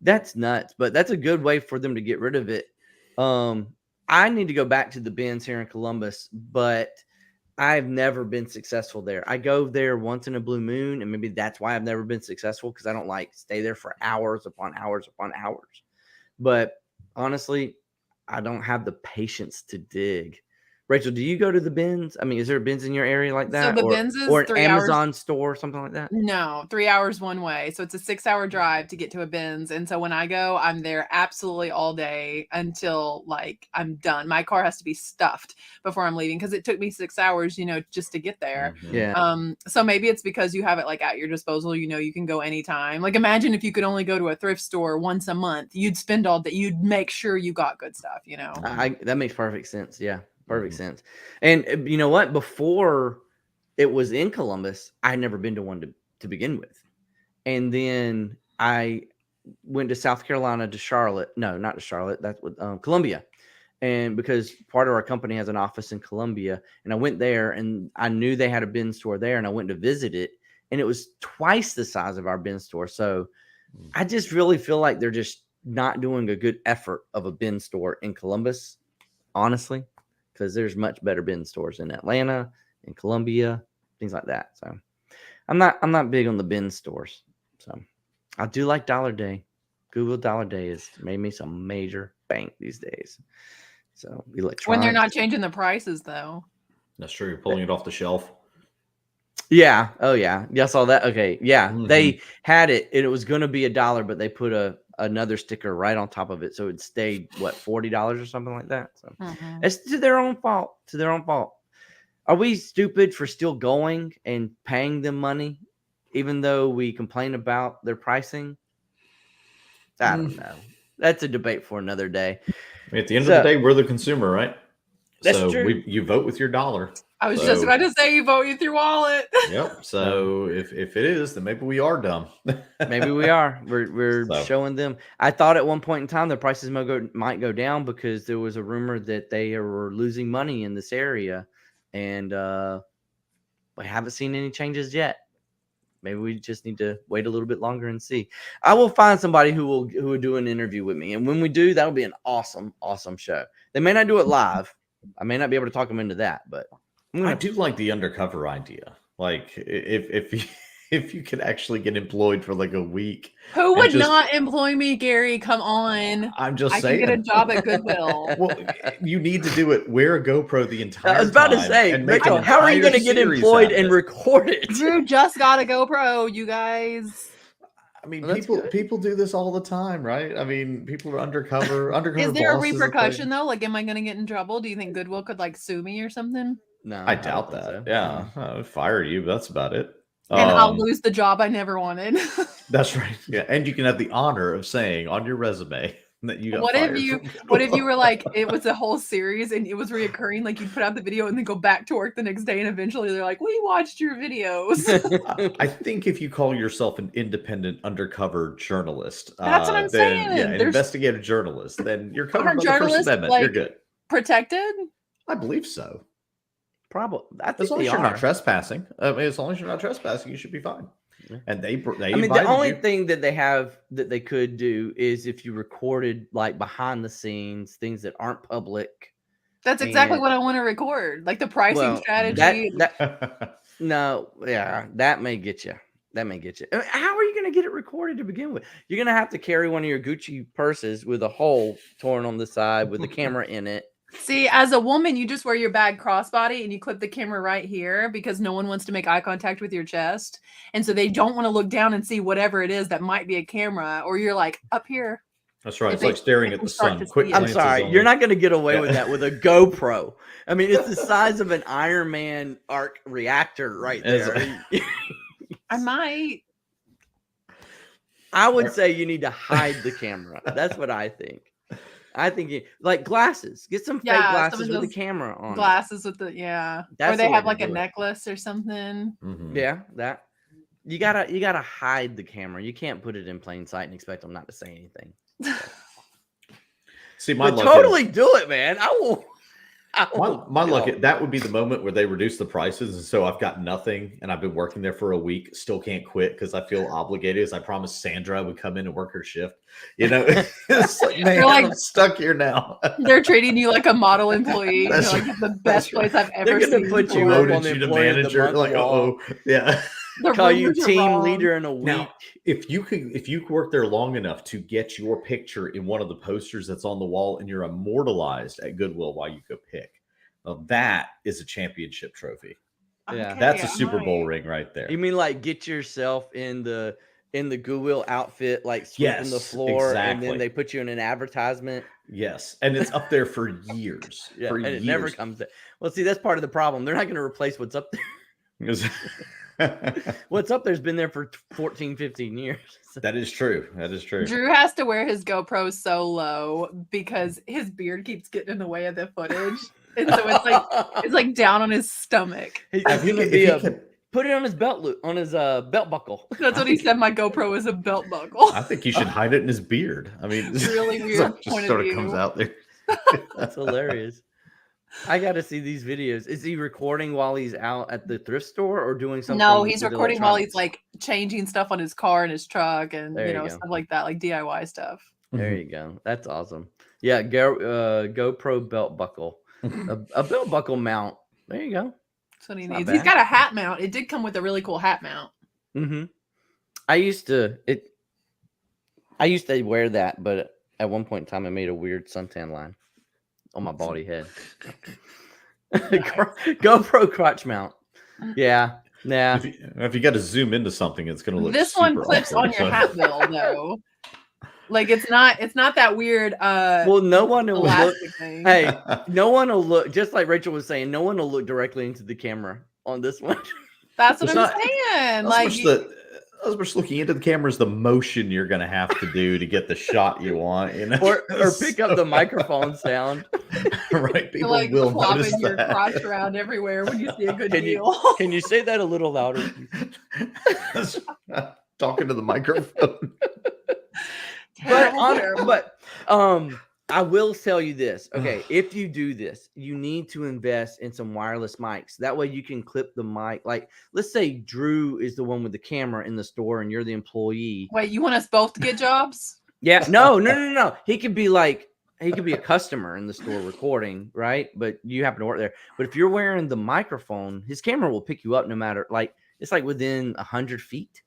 That's nuts, but that's a good way for them to get rid of it. I need to go back to the bins here in Columbus, but I've never been successful there. I go there once in a blue moon, and maybe that's why I've never been successful, because I don't like stay there for hours upon hours upon hours. But honestly, I don't have the patience to dig. Rachel, do you go to the bins? I mean, is there a bins in your area like that? So the bins is or an 3 hours. Amazon store or something like that? No, 3 hours one way. So it's a 6-hour drive to get to a bins. And so when I go, I'm there absolutely all day until like I'm done. My car has to be stuffed before I'm leaving, because it took me 6 hours, you know, just to get there. Mhm. Yeah. So maybe it's because you have it like at your disposal, you know, you can go anytime. Like, imagine if you could only go to a thrift store once a month, you'd spend all day, you'd make sure you got good stuff, you know. That makes perfect sense. Yeah. Perfect sense. And you know what? Before it was in Columbus, I'd never been to one to begin with. And then I went to South Carolina to Charlotte. No, not to Charlotte. That's what Columbia. And because part of our company has an office in Columbia, and I went there and I knew they had a bin store there, and I went to visit it, and it was twice the size of our bin store. So I just really feel like they're just not doing a good effort of a bin store in Columbus, honestly, because there's much better bin stores in Atlanta, in Columbia, things like that. So I'm not big on the bin stores. So I do like Dollar Day. Google Dollar Day has made me some major bank these days. So electronics. When they're not changing the prices, though. That's true. You're pulling it off the shelf. Yeah. Oh yeah. Yeah, I saw that. Okay. Yeah. They had it and it was gonna be $1, but they put another sticker right on top of it. So it stayed what, $40 or something like that. So it's to their own fault. To their own fault. Are we stupid for still going and paying them money, even though we complain about their pricing? I don't know. That's a debate for another day. At the end of the day, we're the consumer, right? That's so true. You vote with your dollar. I was just about to say you vote with your wallet. Yep. So if it is, then maybe we are dumb. Maybe we are. We're showing them. I thought at one point in time the prices might go down because there was a rumor that they were losing money in this area, and we haven't seen any changes yet. Maybe we just need to wait a little bit longer and see. I will find somebody who will do an interview with me, and when we do, that'll be an awesome show. They may not do it live. I may not be able to talk them into that, but I do like the undercover idea. Like if you could actually get employed for like a week. Who would not employ me, Gary? Come on. I'm just saying. I can get a job at Goodwill. Well, you need to do it. Wear a GoPro the entire time. I was about to say, Rachel, how are you going to get employed and record it? Drew just got a GoPro, you guys. I mean, people do this all the time, right? I mean, people are undercover. Is there a repercussion though? Like, am I going to get in trouble? Do you think Goodwill could like sue me or something? No, I doubt that. So. Yeah, I would fire you. But that's about it. And I'll lose the job I never wanted. That's right. Yeah, and you can have the honor of saying on your resume that you got fired. What if you were like, it was a whole series and it was reoccurring, like you put out the video and then go back to work the next day and eventually they're like, we watched your videos. I think if you call yourself an independent undercover journalist, that's what I'm saying. Yeah, an investigative journalist, then you're covered by the First Amendment. Like, you're good. Protected? I believe so. Probably. As long as you're not trespassing. As long as you're not trespassing, you should be fine. Yeah. And they I mean, the only thing that they have that they could do is if you recorded like behind the scenes things that aren't public. That's exactly what I want to record, like the pricing strategy. No, yeah, that may get you. That may get you. How are you going to get it recorded to begin with? You're going to have to carry one of your Gucci purses with a hole torn on the side with the camera in it. See, as a woman, you just wear your bag crossbody and you clip the camera right here because no one wants to make eye contact with your chest. And so they don't want to look down and see whatever it is that might be a camera, or you're like up here. That's right. It's like staring at the sun. I'm sorry. You're not going to get away with that with a GoPro. I mean, it's the size of an Iron Man arc reactor right there. I might. I would say you need to hide the camera. That's what I think. I think like glasses. Get some fake glasses with the camera on. Glasses with the or they have like a necklace or something. Mm-hmm. Yeah, that you gotta hide the camera. You can't put it in plain sight and expect them not to say anything. See, my luck totally do it, man. I will. My luck, that would be the moment where they reduce the prices, and so I've got nothing, and I've been working there for a week, still can't quit because I feel obligated. As I promised Sandra I would come in and work her shift. You know, it's like, man, I'm stuck here now. They're treating you like a model employee. That's like the best place I've ever seen. They're gonna put you up on the manager, like, yeah. Call you team leader in a week. Now, if you work there long enough to get your picture in one of the posters that's on the wall and you're immortalized at Goodwill while you go pick, well, that is a championship trophy. Yeah, okay, that's a Super Bowl ring right there. You mean like get yourself in the Goodwill outfit, like sweeping the floor, and then they put you in an advertisement? Yes, and it's up there for years. It never comes there. Well, see, that's part of the problem. They're not going to replace what's up there. What's up there's been there for 14, 15 years. That is true. Drew has to wear his GoPro so low because his beard keeps getting in the way of the footage. And so it's like down on his stomach. He's going to be Put it on his belt loop, on his belt buckle. That's what he said. My GoPro is a belt buckle. I think he should hide it in his beard. I mean, Really weird just point of sort of comes view. out there. That's hilarious. I got to see these videos. Is he recording while he's out at the thrift store or doing something? No, he's with recording while he's electronics? like changing stuff on his car and his truck and There you go. stuff like that, like DIY stuff. There you go. That's awesome. Yeah, GoPro belt buckle, a belt buckle mount. There you go. That's what he It's not needs. He's bad. got a hat mount. It did come with a really cool hat mount. Mm-hmm. I used to wear that, but at one point in time, I made a weird suntan line on my body head. GoPro crotch mount. Yeah. Nah. If you got to zoom into something, it's going to look. This one super clips awkward, on your so- hat bill though. Like it's not that weird. Well, no one will look. elastic thing. Hey, no one will look. Just like Rachel was saying, no one will look directly into the camera on this one. That's what It's I'm not- saying. Not Like so much looking into the camera is the motion you're going to have to do to get the shot you want. You know? or pick up the microphone sound. Right? you're People like will notice flopping your that. crotch around everywhere when you see a good Can deal. Can you say that a little louder? Talking to the microphone. But I will tell you this. Okay, if you do this, you need to invest in some wireless mics. That way you can clip the mic. Like, let's say Drew is the one with the camera in the store and you're the employee. Wait, you want us both to get jobs? Yeah, no. He could be a customer in the store recording, right? But you happen to work there. But if you're wearing the microphone, his camera will pick you up no matter, like, it's like within 100 feet,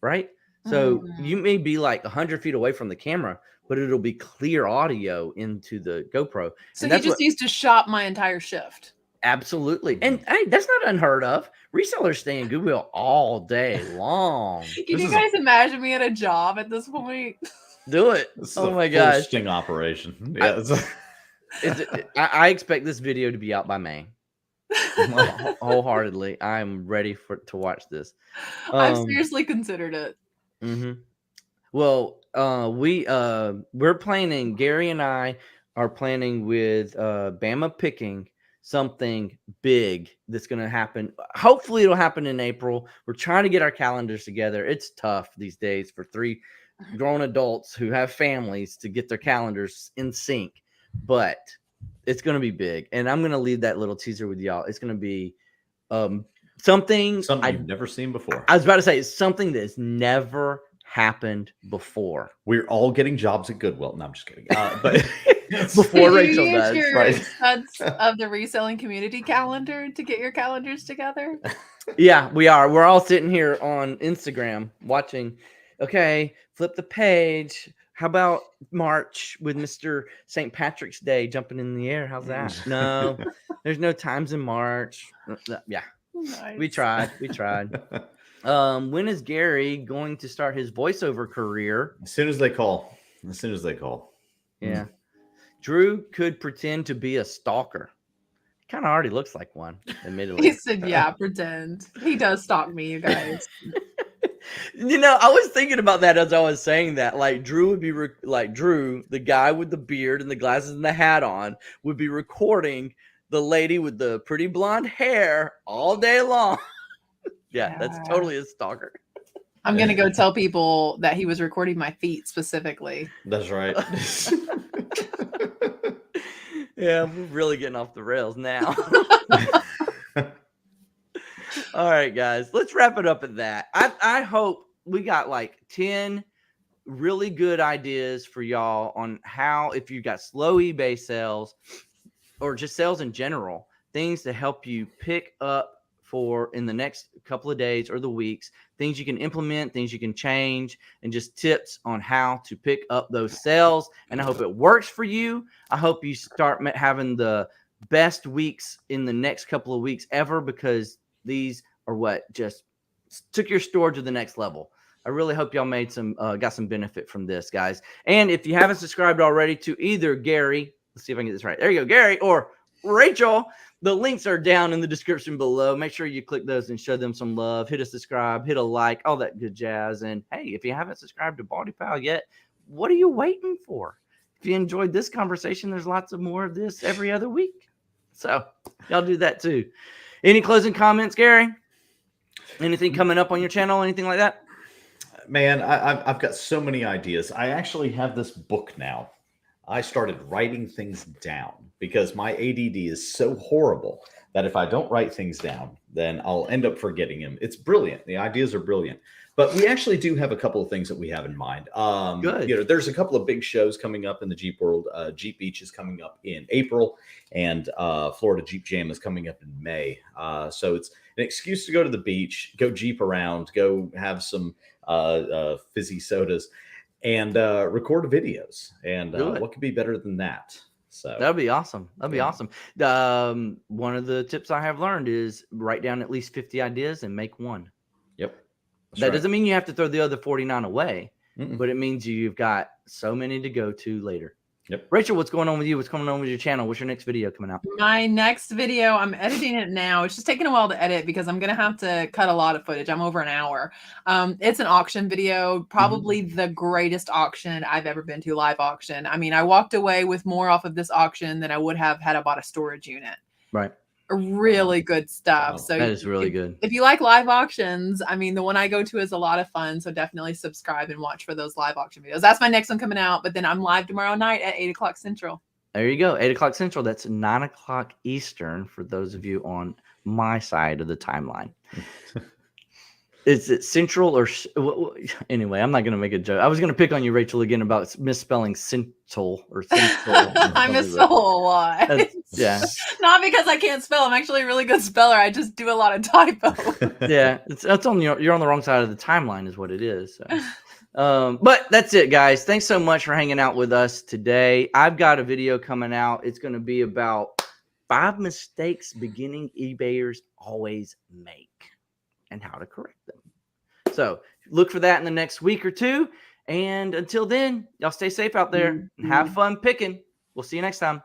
right? So you may be like 100 feet away from the camera, but it'll be clear audio into the GoPro. So And he that's just needs to shop my entire shift. absolutely. And hey, that's not unheard of. Resellers stay in Goodwill all day long. Can This you is guys imagine me at a job at this point? Do it. This is Oh a my full gosh. sting operation. Yeah, I expect this video to be out by May. Wholeheartedly. I'm ready to watch this. I've seriously considered it. Mm-hmm. Well, we're planning. Gary and I are planning with Bama Picking something big that's going to happen. Hopefully, it'll happen in April. We're trying to get our calendars together. It's tough these days for 3 grown adults who have families to get their calendars in sync, but it's going to be big. And I'm going to leave that little teaser with y'all. It's going to be something you've never seen before. I was about to say, it's something that's never happened before. We're all getting jobs at Goodwill. No, I'm just kidding. But Before Did Rachel you use does, your right? studs of the reselling community calendar to get your calendars together? Yeah, we are. We're all sitting here on Instagram watching. Okay, flip the page. How about March with Mr. St. Patrick's Day jumping in the air? How's that? No, there's no times in March. Yeah, Nice. we tried. When is Gary going to start his voiceover career? As soon as they call. Yeah. Drew could pretend to be a stalker. Kind of already looks like one, admittedly. He said, yeah, pretend. He does stalk me, you guys. You know, I was thinking about that as I was saying that. Like, Drew would be like Drew, the guy with the beard and the glasses and the hat on, would be recording the lady with the pretty blonde hair all day long. Yeah, that's totally a stalker. I'm going to go tell people that he was recording my feet specifically. That's right. Yeah, we're really getting off the rails now. All right, guys, let's wrap it up at that. I hope we got like 10 really good ideas for y'all on how, if you got slow eBay sales or just sales in general, things to help you pick up for in the next couple of days or the weeks, things you can implement, things you can change, and just tips on how to pick up those sales. And I hope it works for you. I hope you start having the best weeks in the next couple of weeks ever, because these are what just took your store to the next level. I really hope y'all made got some benefit from this, guys. And if you haven't subscribed already to either Gary, let's see if I can get this right. There you go, Gary, or Rachel, the links are down in the description below. Make sure you click those and show them some love. Hit a subscribe, hit a like, all that good jazz. And hey, if you haven't subscribed to BaldyPal yet, what are you waiting for? If you enjoyed this conversation, there's lots of more of this every other week. So y'all do that too. Any closing comments, Gary? Anything coming up on your channel? Anything like that? Man, I've got so many ideas. I actually have this book now. I started writing things down because my ADD is so horrible that if I don't write things down, then I'll end up forgetting them. It's brilliant. The ideas are brilliant. But we actually do have a couple of things that we have in mind. Good. You know, there's a couple of big shows coming up in the Jeep world. Jeep Beach is coming up in April, and Florida Jeep Jam is coming up in May. So it's an excuse to go to the beach, go Jeep around, go have some fizzy sodas, and record videos. And what could be better than that? So that'd be awesome. That'd be awesome. One of the tips I have learned is write down at least 50 ideas and make one. Yep. That doesn't mean you have to throw the other 49 away, but it means you've got so many to go to later. Yep. Rachel, what's going on with you? What's going on with your channel? What's your next video coming out? My next video, I'm editing it now. It's just taking a while to edit because I'm going to have to cut a lot of footage. I'm over an hour. It's an auction video, probably the greatest auction I've ever been to, live auction. I mean, I walked away with more off of this auction than I would have had I bought a storage unit. Right. Really good stuff. So that is really good. If you like live auctions, I mean, the one I go to is a lot of fun. So definitely subscribe and watch for those live auction videos. That's my next one coming out. But then I'm live tomorrow night at 8 o'clock Central. There you go. 8 o'clock Central. That's 9 o'clock Eastern for those of you on my side of the timeline. Is it Central or anyway? I'm not going to make a joke. I was going to pick on you, Rachel, again about misspelling Central or Central. I misspell a lot. Yeah, not because I can't spell. I'm actually a really good speller. I just do a lot of typo. Yeah, that's on you're on the wrong side of the timeline, is what it is. So. But that's it, guys. Thanks so much for hanging out with us today. I've got a video coming out. It's going to be about 5 mistakes beginning eBayers always make and how to correct them. So look for that in the next week or two. And until then, y'all stay safe out there and have fun picking. We'll see you next time.